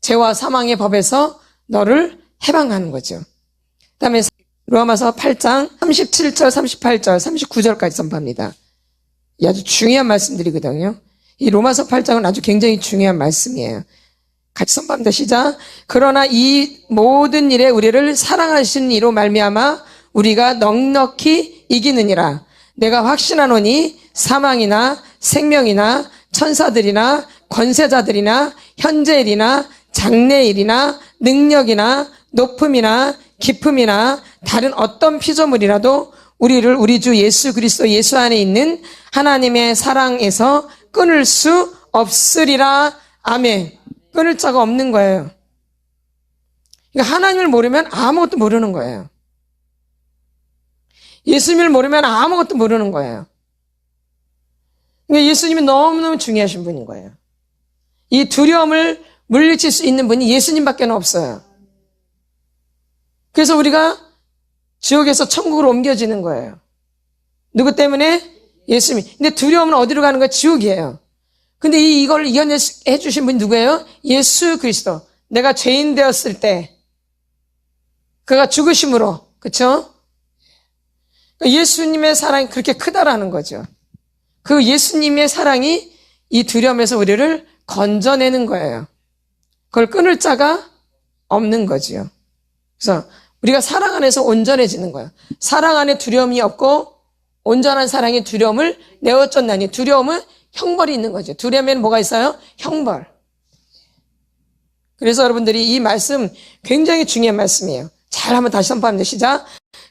죄와 사망의 법에서 너를 해방하는 거죠. 그 다음에 로마서 8장 37절, 38절, 39절까지 선포합니다. 이 아주 중요한 말씀들이거든요. 이 로마서 8장은 아주 굉장히 중요한 말씀이에요. 같이 선포합니다. 시작. 그러나 이 모든 일에 우리를 사랑하신 이로 말미암아 우리가 넉넉히 이기느니라. 내가 확신하노니 사망이나 생명이나 천사들이나 권세자들이나 현재일이나 장래일이나 능력이나 높음이나 깊음이나 다른 어떤 피조물이라도 우리를 우리 주 예수 그리스도 예수 안에 있는 하나님의 사랑에서 끊을 수 없으리라. 아멘. 끊을 자가 없는 거예요. 그러니까 하나님을 모르면 아무것도 모르는 거예요. 예수님을 모르면 아무것도 모르는 거예요. 그러니까 예수님이 너무너무 중요하신 분인 거예요. 이 두려움을 물리칠 수 있는 분이 예수님밖에 없어요. 그래서 우리가 지옥에서 천국으로 옮겨지는 거예요. 누구 때문에? 예수님. 근데 두려움은 어디로 가는 거예요? 지옥이에요. 근데 이걸 이겨내 주신 분이 누구예요? 예수 그리스도. 내가 죄인 되었을 때 그가 죽으심으로, 그렇죠? 예수님의 사랑이 그렇게 크다라는 거죠. 그 예수님의 사랑이 이 두려움에서 우리를 건져내는 거예요. 그걸 끊을 자가 없는 거지요. 그래서 우리가 사랑 안에서 온전해지는 거예요. 사랑 안에 두려움이 없고 온전한 사랑이 두려움을 내어쫓나니, 두려움은 형벌이 있는 거죠. 두려움에는 뭐가 있어요? 형벌. 그래서 여러분들이 이 말씀 굉장히 중요한 말씀이에요. 잘 한번 다시 선포합니다. 시작.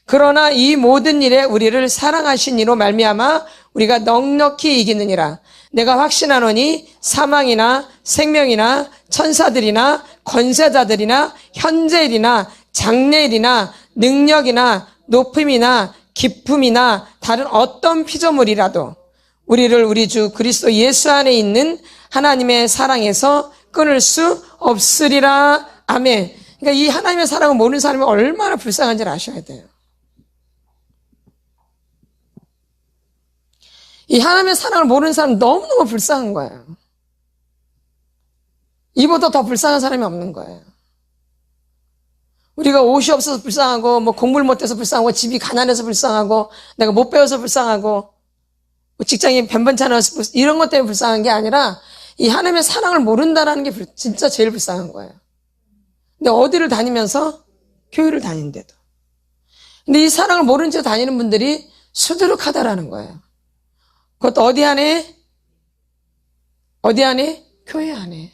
그러나 이 모든 일에 우리를 사랑하신 이로 말미암아 우리가 넉넉히 이기느니라. 내가 확신하노니 사망이나 생명이나 천사들이나 권세자들이나 현재일이나 장래일이나 능력이나 높음이나 기품이나 다른 어떤 피조물이라도 우리를 우리 주 그리스도 예수 안에 있는 하나님의 사랑에서 끊을 수 없으리라. 아멘. 그러니까 이 하나님의 사랑을 모르는 사람이 얼마나 불쌍한지를 아셔야 돼요. 이 하나님의 사랑을 모르는 사람은 너무너무 불쌍한 거예요. 이보다 더 불쌍한 사람이 없는 거예요. 우리가 옷이 없어서 불쌍하고, 뭐 공부를 못해서 불쌍하고, 집이 가난해서 불쌍하고, 내가 못 배워서 불쌍하고, 뭐 직장이 변변치 않아서 이런 것 때문에 불쌍한 게 아니라 이 하나님의 사랑을 모른다라는 게 진짜 제일 불쌍한 거예요. 근데 어디를 다니면서? 교회를 다니는데도. 근데 이 사랑을 모른 채 다니는 분들이 수두룩하다라는 거예요. 그것도 어디 안에? 어디 안에? 교회 안에.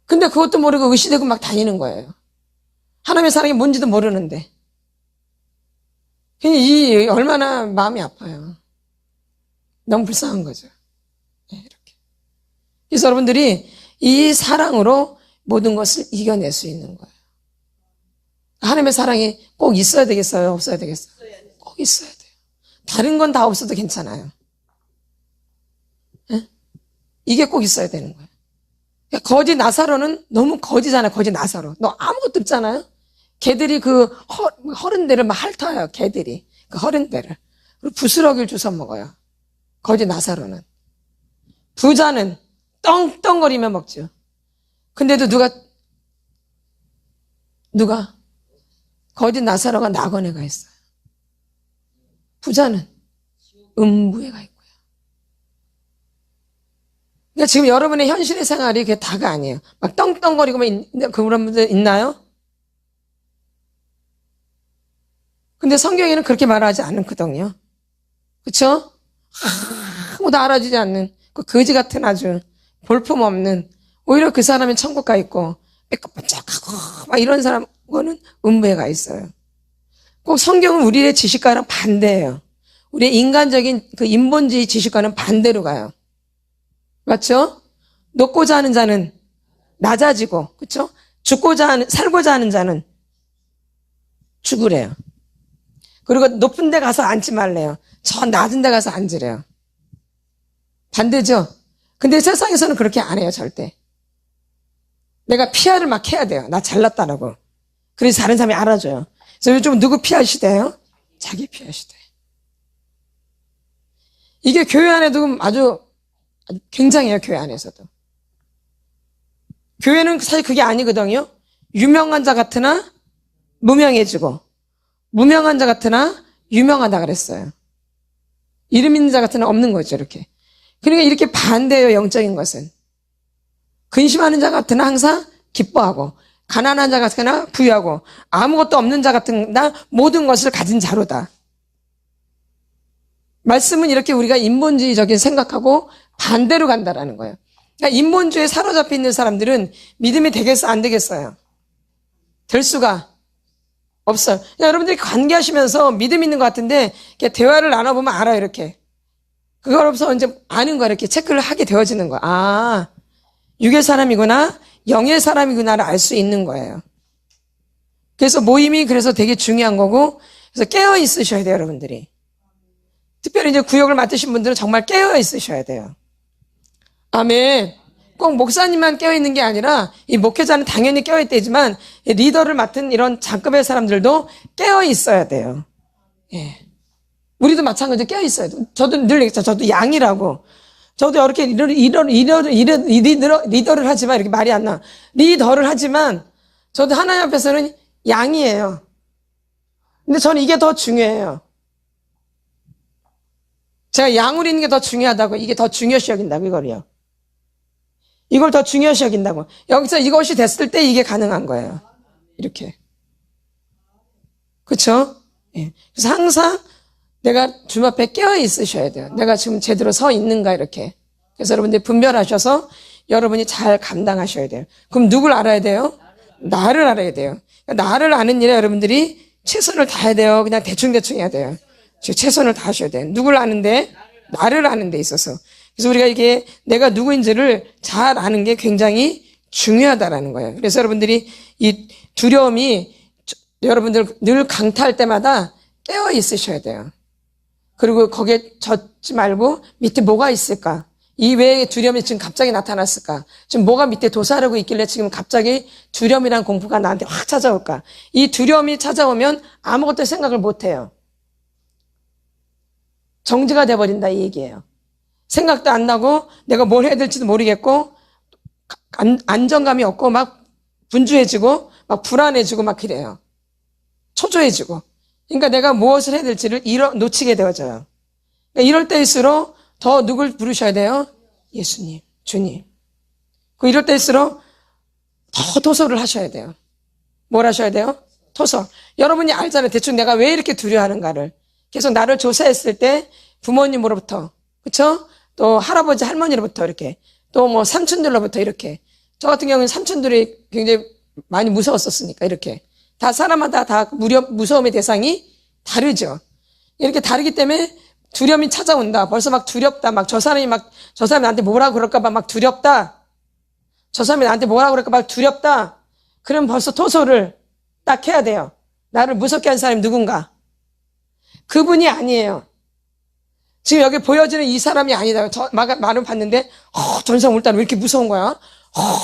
근데 그것도 모르고 의시되고 막 다니는 거예요. 하나님의 사랑이 뭔지도 모르는데. 이 얼마나 마음이 아파요. 너무 불쌍한 거죠. 이렇게. 그래서 여러분들이 이 사랑으로 모든 것을 이겨낼 수 있는 거예요. 하나님의 사랑이 꼭 있어야 되겠어요? 없어야 되겠어요? 꼭 있어야 돼요. 다른 건 다 없어도 괜찮아요. 네? 이게 꼭 있어야 되는 거예요. 거지 나사로는 너무 거지잖아요. 거지 나사로. 너 아무것도 없잖아요. 개들이 그 허른 데를 막 핥아요. 개들이 그 허른 데를. 그리고 부스러기를 주워 먹어요. 거지 나사로는. 부자는 떵떵거리며 먹죠. 근데도 누가 거지 나사로가 낙원에 가 있어요. 부자는 음부에 가 있고요. 그러니까 지금 여러분의 현실의 생활이 그게 다가 아니에요. 막 떵떵거리고만 그런 분들 있나요? 근데 성경에는 그렇게 말하지 않거든요. 그쵸? 아무도 알아주지 않는 그 거지 같은 아주 볼품없는, 오히려 그 사람은 천국 가 있고 빼꼼반짝하고 막 이런 사람은 음부에 가 있어요. 꼭 성경은 우리의 지식과는 반대예요. 우리의 인간적인 그 인본주의 지식과는 반대로 가요. 맞죠? 높고자 하는 자는 낮아지고, 그쵸? 살고자 하는 자는 죽으래요. 그리고 높은 데 가서 앉지 말래요. 저 낮은 데 가서 앉으래요. 반대죠? 근데 세상에서는 그렇게 안 해요, 절대. 내가 PR을 막 해야 돼요. 나 잘났다라고. 그래서 다른 사람이 알아줘요. 그래서 요즘 누구 PR 시대예요? 자기 PR 시대. 이게 교회 안에도 아주 굉장해요, 교회 안에서도. 교회는 사실 그게 아니거든요. 유명한 자 같으나 무명해지고, 무명한 자 같으나 유명하다 그랬어요. 이름 있는 자 같으나 없는 거죠, 이렇게. 그러니까 이렇게 반대예요, 영적인 것은. 근심하는 자 같으나 항상 기뻐하고, 가난한 자 같으나 부유하고, 아무것도 없는 자 같으나 모든 것을 가진 자로다. 말씀은 이렇게 우리가 인본주의적인 생각하고 반대로 간다라는 거예요. 그러니까 인본주의에 사로잡혀 있는 사람들은 믿음이 되겠어, 안 되겠어요? 될 수가 없어요. 여러분들이 관계하시면서 믿음 있는 것 같은데 대화를 나눠보면 알아요, 이렇게. 그걸로서 이제 아는 거야, 이렇게 체크를 하게 되어지는 거야. 아, 육의 사람이구나, 영의 사람이구나를 알 수 있는 거예요. 그래서 모임이 그래서 되게 중요한 거고, 그래서 깨어 있으셔야 돼요, 여러분들이. 특별히 이제 구역을 맡으신 분들은 정말 깨어 있으셔야 돼요. 아멘. 꼭 목사님만 깨어 있는 게 아니라 이 목회자는 당연히 깨어 있대지만 리더를 맡은 이런 장급의 사람들도 깨어 있어야 돼요. 예. 우리도 마찬가지로 깨어 있어야 돼요. 저도 늘 얘기했죠. 저도 양이라고. 저도 이렇게 리더를 하지만 이렇게 말이 안 나. 리더를 하지만 저도 하나님 앞에서는 양이에요. 근데 저는 이게 더 중요해요. 제가 양으로 있는 게 더 중요하다고, 이게 더 중요시 여긴다고, 이걸요. 이걸 더 중요시 여긴다고. 여기서 이것이 됐을 때 이게 가능한 거예요. 이렇게. 그쵸? 예. 그래서 항상 내가 주님 앞에 깨어 있으셔야 돼요. 내가 지금 제대로 서 있는가, 이렇게. 그래서 여러분들 분별하셔서 여러분이 잘 감당하셔야 돼요. 그럼 누굴 알아야 돼요? 나를 알아야 돼요. 나를 아는 일에 여러분들이 최선을 다해야 돼요. 그냥 대충대충 해야 돼요. 최선을 다하셔야 돼요. 누굴 아는데? 나를 아는 데 있어서. 그래서 우리가 이게 내가 누구인지를 잘 아는 게 굉장히 중요하다라는 거예요. 그래서 여러분들이 이 두려움이 여러분들 늘 강타할 때마다 깨어 있으셔야 돼요. 그리고 거기에 젖지 말고 밑에 뭐가 있을까? 이 왜 두려움이 지금 갑자기 나타났을까? 지금 뭐가 밑에 도사르고 있길래 지금 갑자기 두려움이란 공포가 나한테 확 찾아올까? 이 두려움이 찾아오면 아무것도 생각을 못 해요. 정지가 돼버린다 이 얘기예요. 생각도 안 나고 내가 뭘 해야 될지도 모르겠고 안정감이 없고 막 분주해지고 막 불안해지고 막 그래요. 초조해지고. 그러니까 내가 무엇을 해야 될지를 놓치게 되어져요. 그러니까 이럴 때일수록 더 누굴 부르셔야 돼요? 예수님, 주님. 이럴 때일수록 더 토설을 하셔야 돼요. 뭘 하셔야 돼요? 토설. 여러분이 알잖아요. 대충 내가 왜 이렇게 두려워하는가를. 계속 나를 조사했을 때 부모님으로부터, 그쵸? 또 할아버지, 할머니로부터 이렇게, 또 뭐 삼촌들로부터 이렇게. 저 같은 경우는 삼촌들이 굉장히 많이 무서웠었으니까 이렇게. 다 사람마다 다 무서움의 대상이 다르죠. 이렇게 다르기 때문에 두려움이 찾아온다. 벌써 막 두렵다. 막 저 사람이 나한테 뭐라 그럴까봐 막 두렵다. 저 사람이 나한테 뭐라 그럴까봐 두렵다. 그럼 벌써 토소를 딱 해야 돼요. 나를 무섭게 한 사람이 누군가. 그분이 아니에요. 지금 여기 보여지는 이 사람이 아니다. 말은 봤는데, 전상 오늘따라 왜 이렇게 무서운 거야?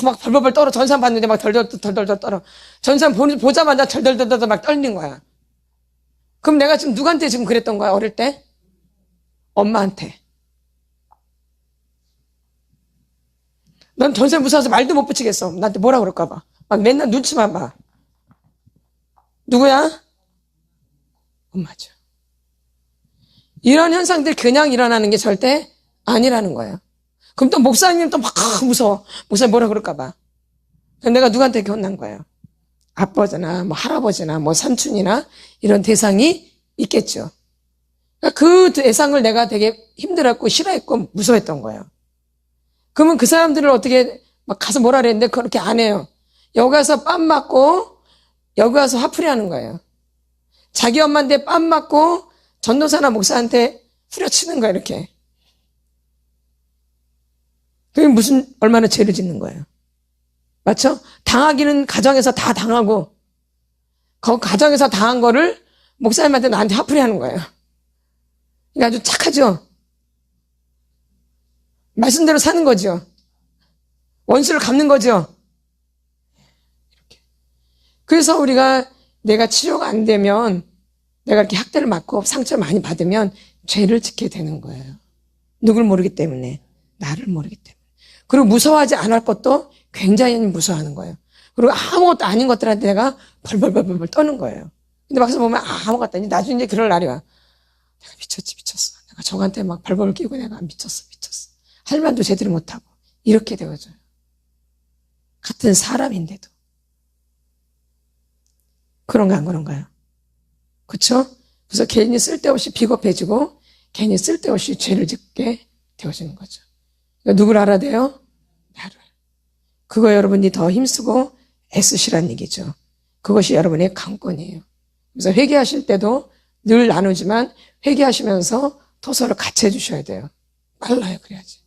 막 벌벌벌 떨어. 전상 봤는데 막 덜덜덜 떨어. 전상 보자마자 덜덜덜 막 떨리는 거야. 그럼 내가 지금 누구한테 지금 그랬던 거야, 어릴 때? 엄마한테. 넌 전생 무서워서 말도 못 붙이겠어. 나한테 뭐라 그럴까봐. 막 맨날 눈치만 봐. 누구야? 엄마죠. 이런 현상들이 그냥 일어나는 게 절대 아니라는 거예요. 그럼 또 목사님 또 막 무서워. 목사님 뭐라 그럴까봐. 내가 누구한테 이렇게 혼난 거예요? 아빠잖아, 뭐 할아버지나, 뭐 삼촌이나 이런 대상이 있겠죠. 그 대상을 내가 되게 힘들었고 싫어했고 무서워했던 거예요. 그러면 그 사람들을 어떻게 막 가서 뭐라 그랬는데 그렇게 안 해요. 여기 가서 뺨 맞고 여기 가서 화풀이 하는 거예요. 자기 엄마한테 뺨 맞고 전도사나 목사한테 후려치는 거예요, 이렇게. 그게 얼마나 죄를 짓는 거예요. 맞죠? 당하기는 가정에서 다 당하고, 그 가정에서 당한 거를 목사님한테 나한테 화풀이 하는 거예요. 이게 아주 착하죠? 말씀대로 사는 거죠? 원수를 갚는 거죠? 이렇게. 그래서 우리가 내가 치료가 안 되면 내가 이렇게 학대를 맞고 상처를 많이 받으면 죄를 짓게 되는 거예요. 누굴 모르기 때문에. 나를 모르기 때문에. 그리고 무서워하지 않을 것도 굉장히 무서워하는 거예요. 그리고 아무것도 아닌 것들한테 내가 벌벌벌벌 떠는 거예요. 근데 막상 보면 아무것도 아니. 나중에 이제 그럴 날이 와. 내가 미쳤어. 내가 저한테 막 벌벌 끼고 내가 미쳤어. 할 말도 제대로 못하고. 이렇게 되어져요. 같은 사람인데도. 그런가 안 그런가요? 그쵸? 그래서 괜히 쓸데없이 비겁해지고 괜히 쓸데없이 죄를 짓게 되어지는 거죠. 그러니까 누굴 알아야 돼요? 나를. 그거 여러분이 더 힘쓰고 애쓰시란 얘기죠. 그것이 여러분의 강권이에요. 그래서 회개하실 때도 늘 나누지만 회개하시면서 토설을 같이 해주셔야 돼요. 빨라요. 그래야지.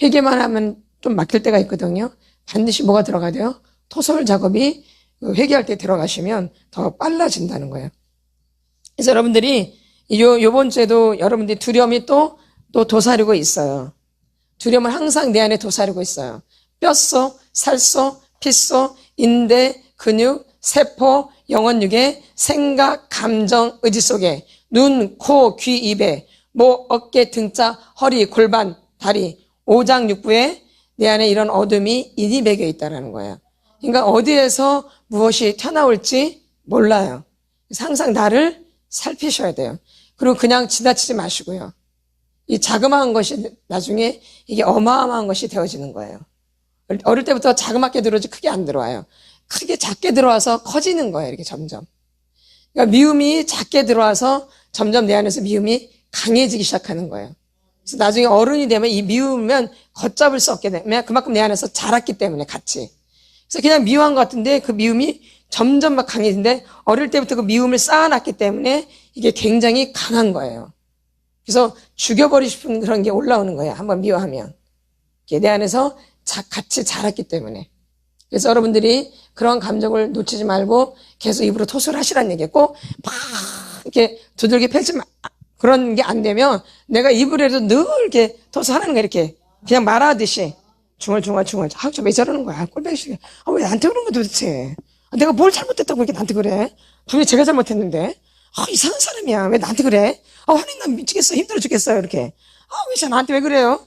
회개만 하면 좀 막힐 때가 있거든요. 반드시 뭐가 들어가야 돼요? 토설 작업이 회개할 때 들어가시면 더 빨라진다는 거예요. 그래서 여러분들이 요번 주에도 여러분들이 두려움이 또 도사리고 있어요. 두려움은 항상 내 안에 도사리고 있어요. 뼛속, 살속, 피속, 인대, 근육, 세포, 영혼육에 생각, 감정, 의지 속에 눈, 코, 귀, 입에 목, 어깨, 등짝, 허리, 골반, 다리, 오장육부에 내 안에 이런 어둠이 인이 배겨 있다는 거예요. 그러니까 어디에서 무엇이 튀어나올지 몰라요. 그래서 항상 나를 살피셔야 돼요. 그리고 그냥 지나치지 마시고요. 이 자그마한 것이 나중에 이게 어마어마한 것이 되어지는 거예요. 어릴 때부터 자그맣게 들어오지 크게 안 들어와요. 크게 작게 들어와서 커지는 거예요. 이렇게 점점. 그러니까 미움이 작게 들어와서 점점 내 안에서 미움이 강해지기 시작하는 거예요. 그래서 나중에 어른이 되면 이 미우면 걷잡을 수 없게 되면 그만큼 내 안에서 자랐기 때문에 같이. 그래서 그냥 미워한 것 같은데 그 미움이 점점 막 강해지는데 어릴 때부터 그 미움을 쌓아놨기 때문에 이게 굉장히 강한 거예요. 그래서 죽여버리고 싶은 그런 게 올라오는 거예요. 한번 미워하면. 내 안에서 같이 자랐기 때문에. 그래서 여러분들이 그런 감정을 놓치지 말고 계속 입으로 토설을 하시라는 얘기예요. 꼭 막 이렇게 두들겨 패지 그런 게 안 되면 내가 입으로라도 늘 이렇게 토설하는 거예요. 이렇게 그냥 말하듯이 중얼중얼 왜 저러는 거야. 꼴보기 싫어. 왜 나한테 그런 거야 도대체. 내가 뭘 잘못했다고 이렇게 나한테 그래. 분명히 제가 잘못했는데 이상한 사람이야. 왜 나한테 그래. 화내나 미치겠어. 힘들어 죽겠어요. 이렇게. 왜 나한테 왜 그래요?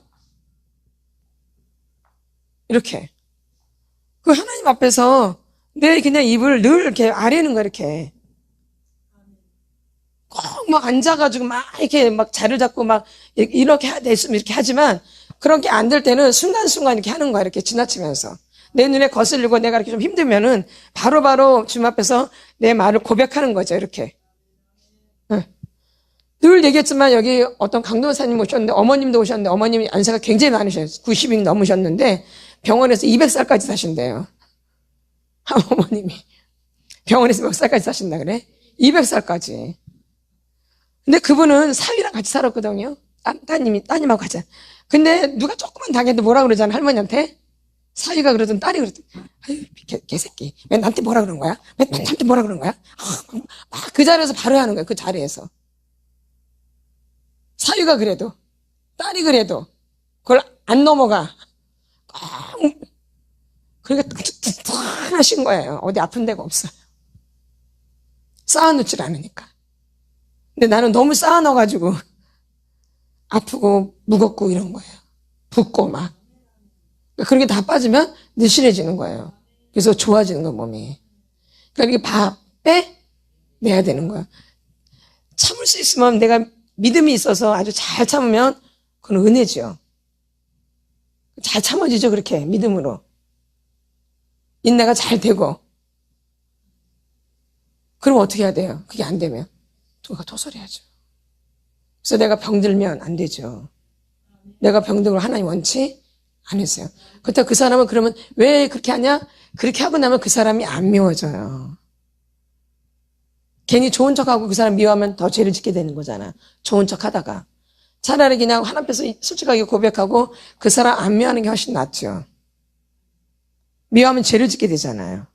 이렇게. 그 하나님 앞에서 내 그냥 입을 늘 이렇게 아래는 거야, 이렇게. 꼭 막 앉아가지고 막 이렇게 막 자를 잡고 막 이렇게 됐으면 이렇게 하지만 그런 게 안 될 때는 순간순간 이렇게 하는 거야, 이렇게 지나치면서. 내 눈에 거슬리고 내가 이렇게 좀 힘들면은 바로바로 주님 앞에서 내 말을 고백하는 거죠, 이렇게. 늘 얘기했지만 여기 어떤 강도사님 오셨는데 어머님도 오셨는데 어머님이 연세가 굉장히 많으셔요. 90이 넘으셨는데 병원에서 200살까지 사신대요. 어머님이 병원에서 몇 살까지 사신다 그래? 200살까지. 근데 그분은 사위랑 같이 살았거든요. 따님하고 같이. 근데 누가 조금만 당해도 뭐라 그러잖아, 할머니한테. 사위가 그러든 딸이 그러든, 아유, 개새끼. 왜 나한테 뭐라 그러는 거야? 왜 나한테 뭐라 그러는 거야? 막 그 자리에서 바로 하는 거야, 그 자리에서. 사위가 그래도, 딸이 그래도, 그걸 안 넘어가. 그러니까 하신 거예요. 어디 아픈 데가 없어요. 쌓아놓질 않으니까. 근데 나는 너무 쌓아놔가지고 아프고 무겁고 이런 거예요. 붓고 막. 그런 게 다 빠지면 느슨해지는 거예요. 그래서 좋아지는 거 몸이. 그러니까 이게 빼내야 되는 거야. 참을 수 있으면 내가 믿음이 있어서 아주 잘 참으면 그건 은혜죠. 잘 참아지죠, 그렇게 믿음으로. 인내가 잘 되고. 그럼 어떻게 해야 돼요? 그게 안 되면 누가 토설해야죠. 그래서 내가 병들면 안 되죠. 내가 병든 걸 하나님 원치 않으세요. 그렇다고 그 사람은 그러면 왜 그렇게 하냐? 그렇게 하고 나면 그 사람이 안 미워져요. 괜히 좋은 척하고 그 사람 미워하면 더 죄를 짓게 되는 거잖아. 좋은 척 하다가. 차라리 그냥 하나님 앞에서 솔직하게 고백하고 그 사람 안 미워하는 게 훨씬 낫죠. 미워하면 죄를 짓게 되잖아요.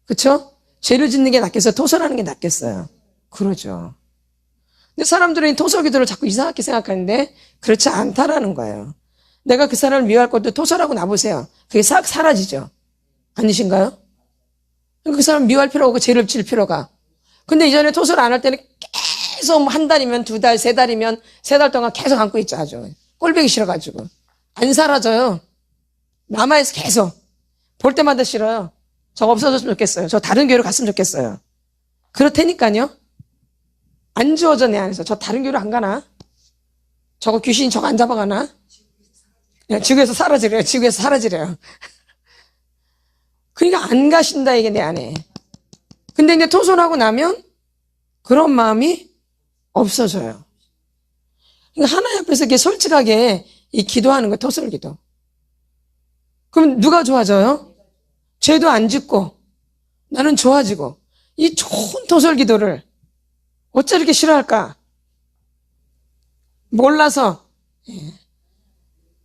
그렇죠? 죄를 짓는 게 낫겠어요? 토설하는 게 낫겠어요? 그러죠. 근데 사람들은 토설 기도를 자꾸 이상하게 생각하는데 그렇지 않다라는 거예요. 내가 그 사람을 미워할 것도 토설하고 나보세요. 그게 싹 사라지죠. 아니신가요? 그 사람 미워할 필요가 없고 죄를 질 필요가. 근데 이전에 토설 안 할 때는 계속 한 달이면 2달, 3달이면 3달 동안 계속 안고 있죠. 아주 꼴보기 싫어가지고. 안 사라져요. 남아있어 계속. 볼 때마다 싫어요. 저거 없어졌으면 좋겠어요. 저 다른 교회로 갔으면 좋겠어요. 그렇다니까요. 안 지워져 내 안에서. 저 다른 교회로 안 가나? 저거 귀신이 저거 안 잡아가나? 지구에서 사라지래요. 지구에서 사라지래요. 그러니까 안 가신다 이게 내 안에. 근데 이제 토설하고 나면 그런 마음이 없어져요. 그러니까 하나님 앞에서 이렇게 솔직하게 이 기도하는 거예요. 토설 기도. 그럼 누가 좋아져요? 죄도 안 짓고 나는 좋아지고. 이 좋은 토설 기도를 어째 이렇게 싫어할까? 몰라서.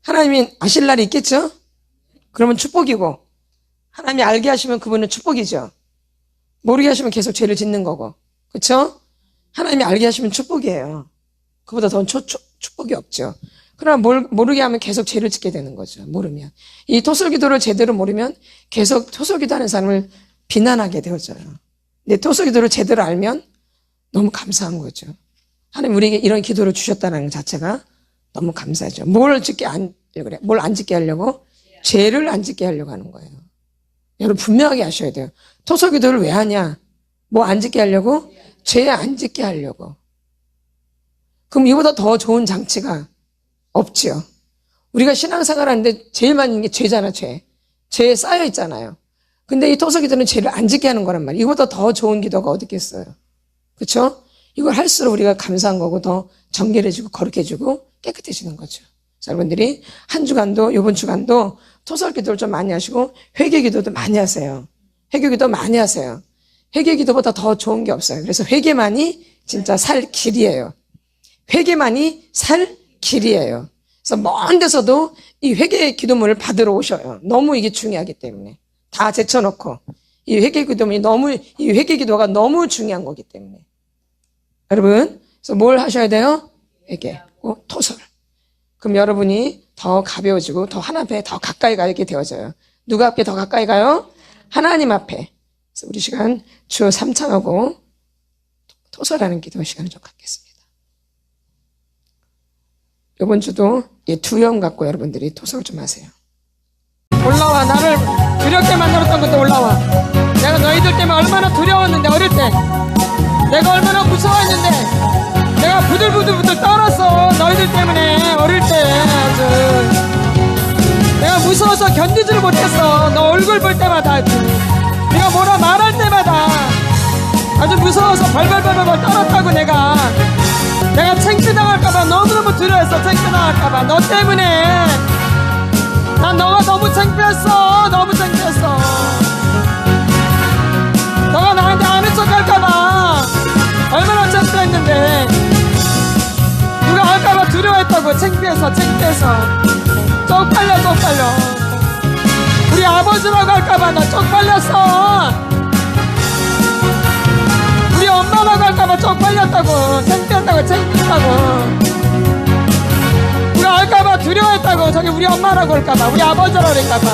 하나님이 아실 날이 있겠죠? 그러면 축복이고, 하나님이 알게 하시면 그분은 축복이죠. 모르게 하시면 계속 죄를 짓는 거고. 그쵸? 하나님이 알게 하시면 축복이에요. 그보다 더 축복이 없죠. 그러나 모르게 하면 계속 죄를 짓게 되는 거죠. 모르면. 이 토설기도를 제대로 모르면 계속 토설기도하는 사람을 비난하게 되어져요. 근데 토설기도를 제대로 알면 너무 감사한 거죠. 하나님 우리에게 이런 기도를 주셨다는 것 자체가 너무 감사하죠. 뭘 안 짓게 하려고? 죄를 안 짓게 하려고 하는 거예요. 여러분 분명하게 하셔야 돼요. 토설기도를 왜 하냐? 뭐 안 짓게 하려고? 죄 안 짓게 하려고. 그럼 이보다 더 좋은 장치가 없지요. 우리가 신앙생활 하는데 제일 많이 있는 게 죄잖아, 죄. 죄에 쌓여 있잖아요. 근데 이 토설기도는 죄를 안 짓게 하는 거란 말이에요. 이보다 더 좋은 기도가 어디 있겠어요. 그렇죠? 이걸 할수록 우리가 감사한 거고 더 정결해지고 거룩해지고 깨끗해지는 거죠. 그래서 여러분들이 한 주간도 이번 주간도 토설기도를 좀 많이 하시고 회개기도도 많이 하세요. 회개기도 많이 하세요. 회개기도보다 더 좋은 게 없어요. 그래서 회개만이 진짜 살 길이에요. 회개만이 살 길이에요. 그래서 먼 데서도 이 회개 기도문을 받으러 오셔요. 너무 이게 중요하기 때문에. 다 제쳐놓고. 이 회개 기도가 너무 중요한 거기 때문에. 여러분, 그래서 뭘 하셔야 돼요? 회개하고 토설. 그럼 여러분이 더 가벼워지고 더 하나님 앞에 더 가까이 가게 되어져요. 누가 앞에 더 가까이 가요? 하나님 앞에. 그래서 우리 시간 주 3창하고 토설하는 기도 시간을 좀 갖겠습니다. 이번 주도 이 두려움 갖고 여러분들이 토설 좀 하세요. 올라와. 나를 두렵게 만들었던 것도 올라와. 내가 너희들 때문에 얼마나 두려웠는데, 어릴 때 내가 얼마나 무서워했는데, 내가 부들부들 떨었어. 너희들 때문에 어릴 때 아주 내가 무서워서 견디지를 못했어. 너 얼굴 볼 때마다 아주 네가 뭐라 말할 때마다 아주 무서워서 발발발발 떨었다고. 내가 창피당할까봐 너무너무 두려웠어. 창피당할까봐. 너 때문에 난 너가 너무 창피했어. 너무 창피했어. 너가 나한테 아는 척할까봐 얼마나 창피했는데, 누가 알까봐 두려워했다고. 창피해서 쪽팔려. 우리 아버지라고 할까봐 나 쪽팔렸어. 우리 엄마라고 할까봐 쪽팔렸다고. 창피했다고. 누가 알까봐 두려워했다고. 저기 우리 엄마라고 할까봐, 우리 아버지라고 할까봐.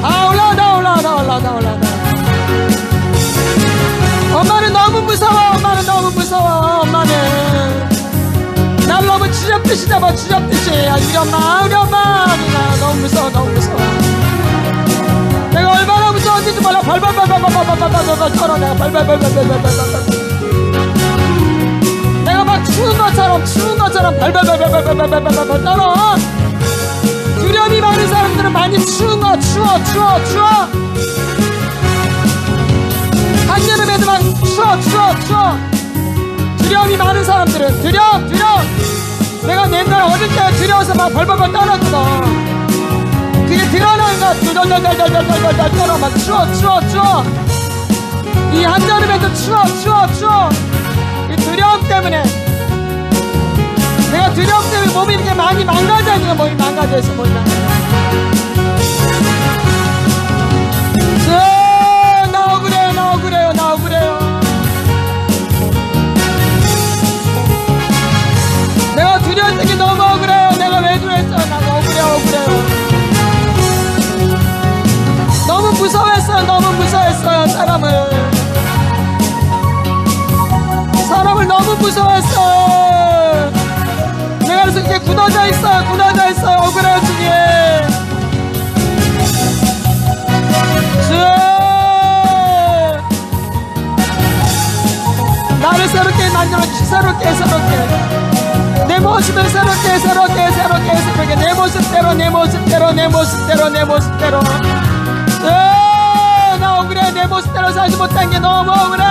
아, 올라와. 엄마는 너무 무서워. 엄마는 날 너무 쥐잡듯이 잡아. 우리 엄마 누나 너무 무서워. 내가 얼마나 무서웠는지 몰라. 발발발발발발발발발 떨어. 내가 발발발발발발발발. 내가 막 추운 것처럼 발발발발발발발발 떨어. 두려움이 많은 사람들은 많이 추워. 한여름에도 막 추워. 두려움이 많은 사람들은 두려움. 내가 옛날 어릴 때 두려워서 막 벌벌벌 떨었거든. 그게 드러나는 거야. 덜덜덜덜덜덜 떨어. 막 추워. 이 한여름에도 추워. 이 두려움 때문에, 내가 두려움 때문에 몸이 이렇게 많이 망가져 있는 거야. 몸이 망가져 있어. 나 억울해요. 내가 두려웠던 게 너무 억울해요. 내가 왜 두려웠어? 나 억울해요. 너무 무서워했어요. 사람을 너무 무서워했어요. 내가 그래서 이렇게 굳어져 있어요. 억울해요, 주님. 나를 새롭게 만들어주시. 새롭게 내 모습을 새롭게 내 모습대로 나 억울해. 내 모습대로 살지 못한 게 너무 억울해.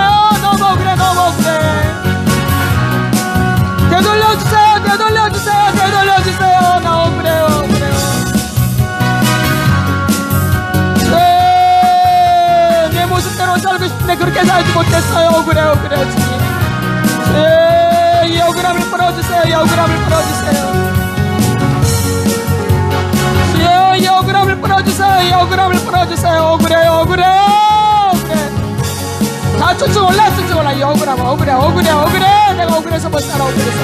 되돌려주세요. 나 억울해요. 내 모습대로 살고 싶은데 그렇게 살지 못했어요. 억울해요, 주님. 이 억울함을 풀어주세요. 이 억울함을 풀어주세요. 억울해요. 다 쭉쭉 올라. 이 억울함. 억울해. 억울해서 못 살아 억울해서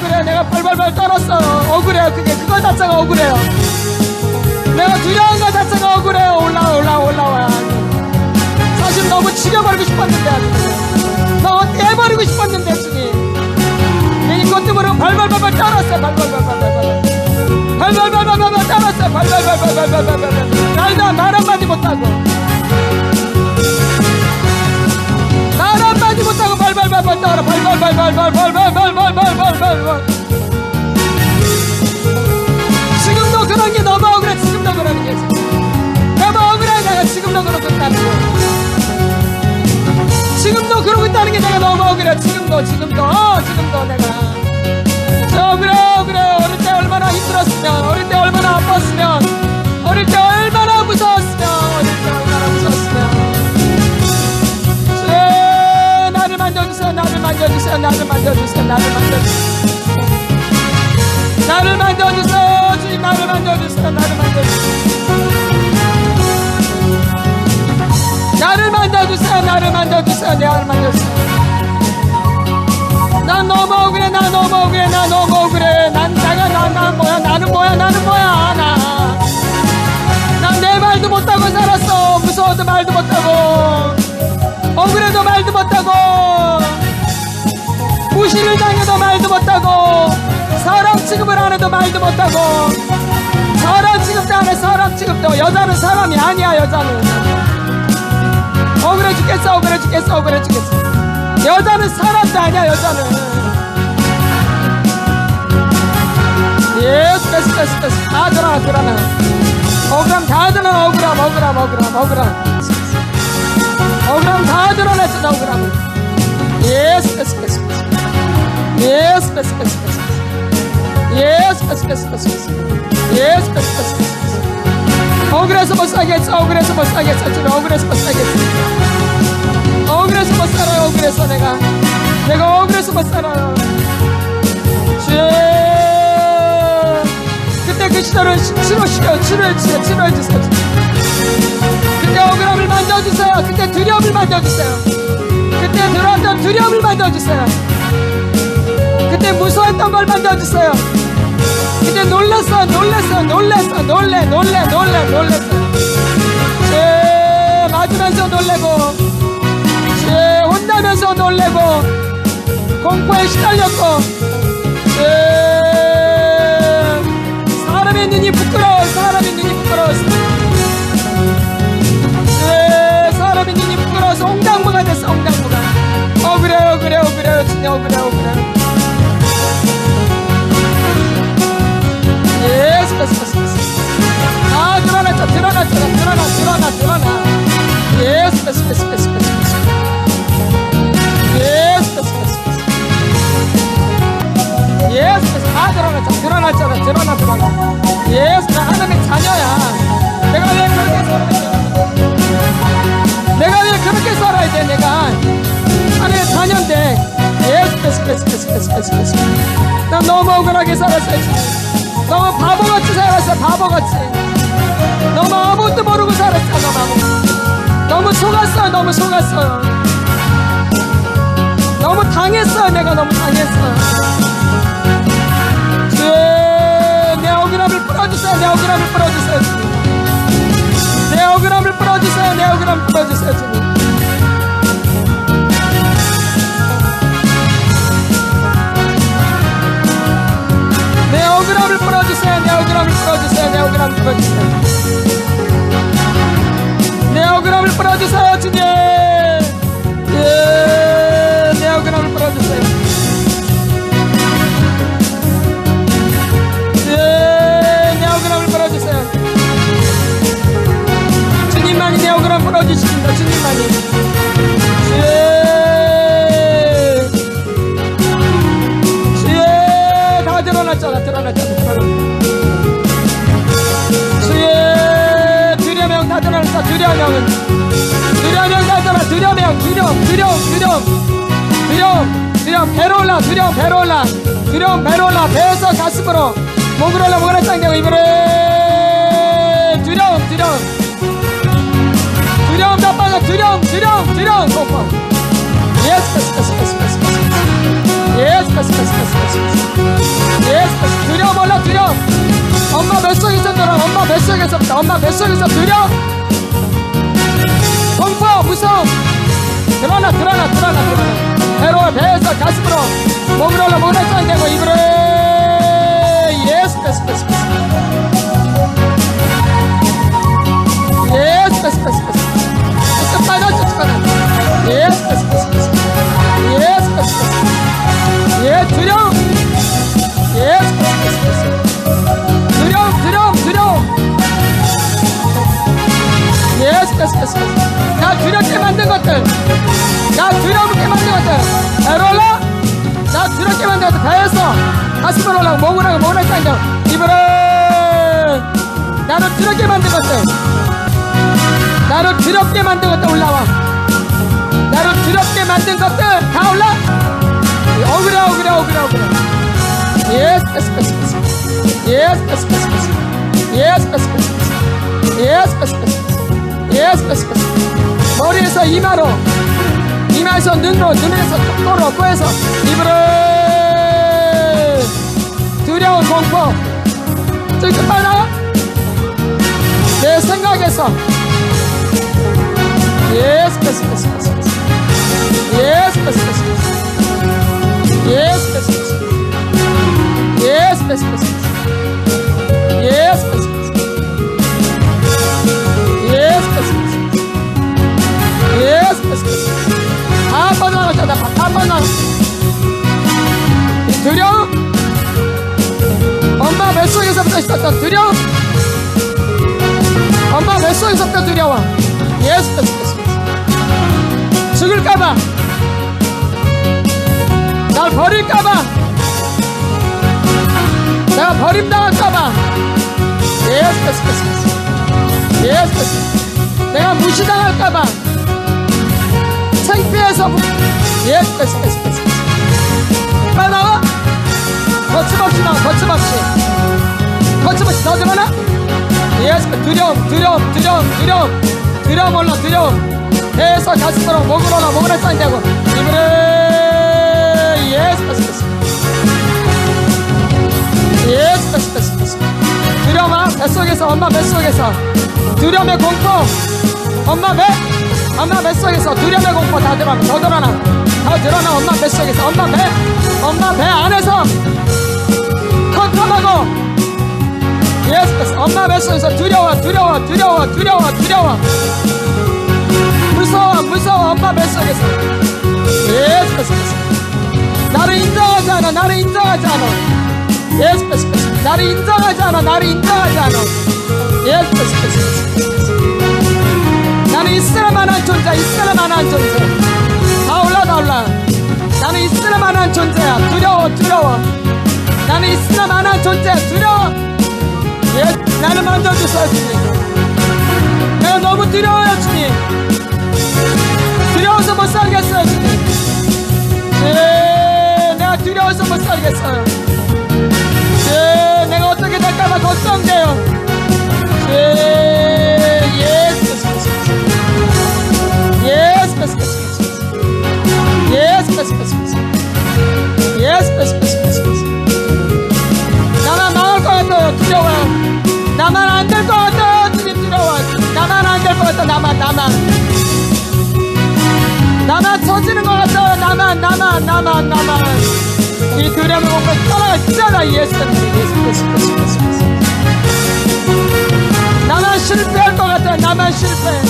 그래 내가 발발발 떨었어 억울해요 그거 자체가 억울해요 내가 두려운 거 자체가 억울해요 올라와 사실 너무 죽여버리고 싶었는데 너무 떼버리고 싶었는데 주님 그것 때문에 발발발발 떨었어 발발발발 떨었어 발발발발 날도 말 한마디 못하고 말 한마디 못하고 발발발발 떨어 발발발발 지금도 그런 게 너무 억울해 지금도 그러는 게 너무 억울해 내가 지금도 그러고 있다는 거 지금도 그러고 있다는 게 내가 너무 억울해 지금도 내가 그래 어릴 때 얼마나 힘들었으면 어릴 때 얼마나 아팠으면 어릴 때 얼마나 무서웠으면 나를 만져주세요 나를 만져주세요 주님 나를 만져주세요 나를 만져주세요 난 너무 억울해 나는 뭐야 난 내 말도 못하고 살았어 무서워도 말도 못하고 억울해도 말도 못하고 무시를 당해도 말도 못하고 사람 취급을 안 해도 말도 못하고 사람 취급도 안 해 사람 취급도 여자는 사람이 아니야 여자는 억울해 죽겠어 여자는 사람도 아니야 여자는 예스 다 드러나 억울함 다 드러나 억울함 다 드러냈어 억울함을 예스 억울해서 못 살겠어 주님 억울해서 못 살아요 억울해서 내가 억울해서 못 살아요 그때 그 시절을 치료해주세요 그때 억울함을 만져주세요 그때 두려움을 만져주세요 그때 들어왔던 두려움을 만져주세요 그때 무서웠던 걸 만져주세요 그때 놀랬어 맞으면서 놀래고 혼나면서 놀래고 공포에 시달렸고 사람의 눈이 부끄러워서 사람의 눈이 부끄러워서 옹당무가 됐어 옹당무가 억울해요 진짜 억울해요 예스 아 드러나 예스 다 드러나 예스 나 하나님의 자녀야 내가 왜 그렇게 살아야 돼 내가 하나님의 자녀인데 예스 난 너무 억울하게 살았어요 너무 바보같이 살았어 너무 아무것도 모르고 살았어 너무 속았어 너무 당했어 내가 너무 당했어 내 억울함을 풀어주세요 주님 내 억울함을 풀어주세요 주님 내 억울함을 풀어주세요 내 억울함을 풀어주세요 주님 내 억울함을 풀어주세요 내 억울함을 풀어주세요 주님만이 내 억울함 풀어주십니다 주님만이 다 드러났잖아 주의 두려명 다 드러났어 두려명 다 드러나 두려움 배로 올라 두려움 배로 올라 배에서 가슴으로 목으로 올라 목으로 당기고 입으로 두려움 다 빠져 두려움 두려움 몰라 두려움. 엄마 뱃속에서 들어. 엄마 뱃속에서부터. 엄마 뱃속에서 두려움. 공포 무서움. 드러나. 배로 배에서 가슴으로 몸으로 올라 몸을 쏘내고 입으로. 예수 두려움. 나 두렵게 만든 것들, 나 두렵게 만든 것들, 배로 올라. 나 두렵게 만든 것들, 배에서 가슴으로 올라가고 몸으로 하고 몸을 당겨 입으로. 나를 두렵게 만든 것들, 나를 두렵게 만든 것들 올라와. 나를 두렵게 만든 것들 다 올라. 억울해. 머리에서 이마로, 이마에서 눈으로, 눈에서 턱으로, 코에서 입으로. 두려운 공포 저기 빨리 나와. 내 생각에서 두려움. 엄마 뱃속에서부터 있었던 두려움. 엄마 뱃속에서부터 두려워. 죽을까봐, 날 버릴까봐, 내가 버림당할까봐, 내가 무시당할까봐, 창피해서 빨리 나와. 거침없이 나와. 거침없이 더 들어나. 두려움 올라. 두려움 배에서 가슴으로 목으로 쌓인다고 입으로. 두려움 뱃속에서, 엄마 뱃속에서 두려움의 공포. 엄마 뱃속에서 두려움의 공포 다 드러나. 더 드러나. 엄마 뱃속에서, 엄마 배 안에서 컴컴하고. 엄마 뱃속에서 두려워. 무서워. 엄마 뱃속에서 나를 인정하지 않아. 나를 인정하지 않아. 나는 있을 만한 존재. 다 올라. 나는 있을 만한 존재야. 두려워. 나는 있을 만한 존재야. 두려워. 나를 만져주세요, 주님. 내가 너무 두려워요, 주님. 두려워서 못 살겠어요, 주님. 내가 두려워서 못 살겠어요. 내가 어떻게 될까봐 걱정돼요. 나만 망할 것 같아요. 두려워요. 나만 안 될 것 같아요. 주님 두려워. 나만 안 될 것 같아. 나만 처지는 것 같아요. 나만 이 두려움을 공포 떠나가잖아. 예수. 나만 실패할 것 같아요. 나만 실패.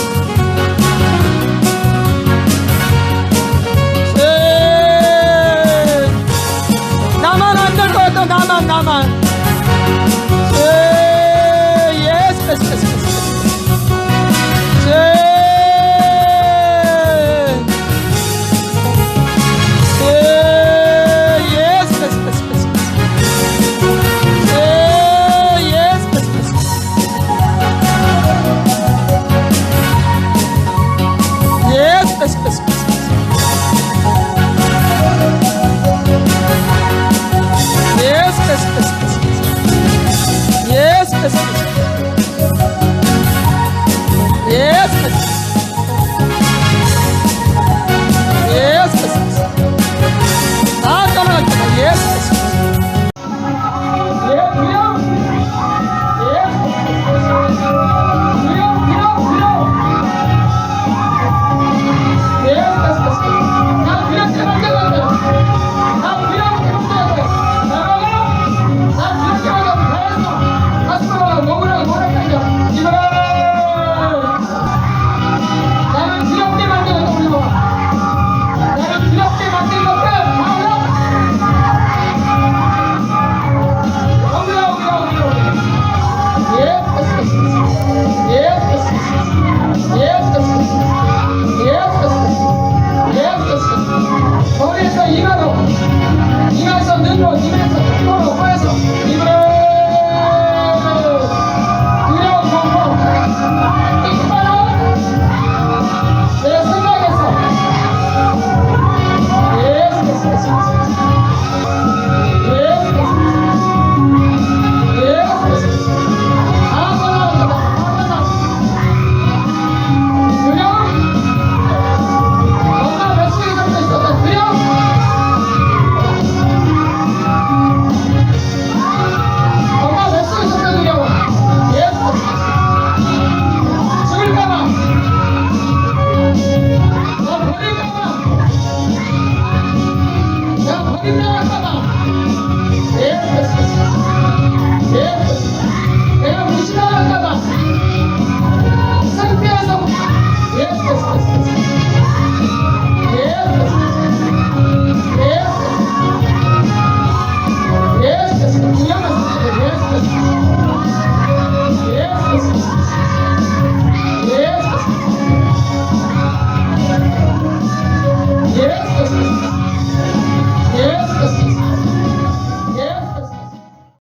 나만 안 될 것 같아. 나만. 예수.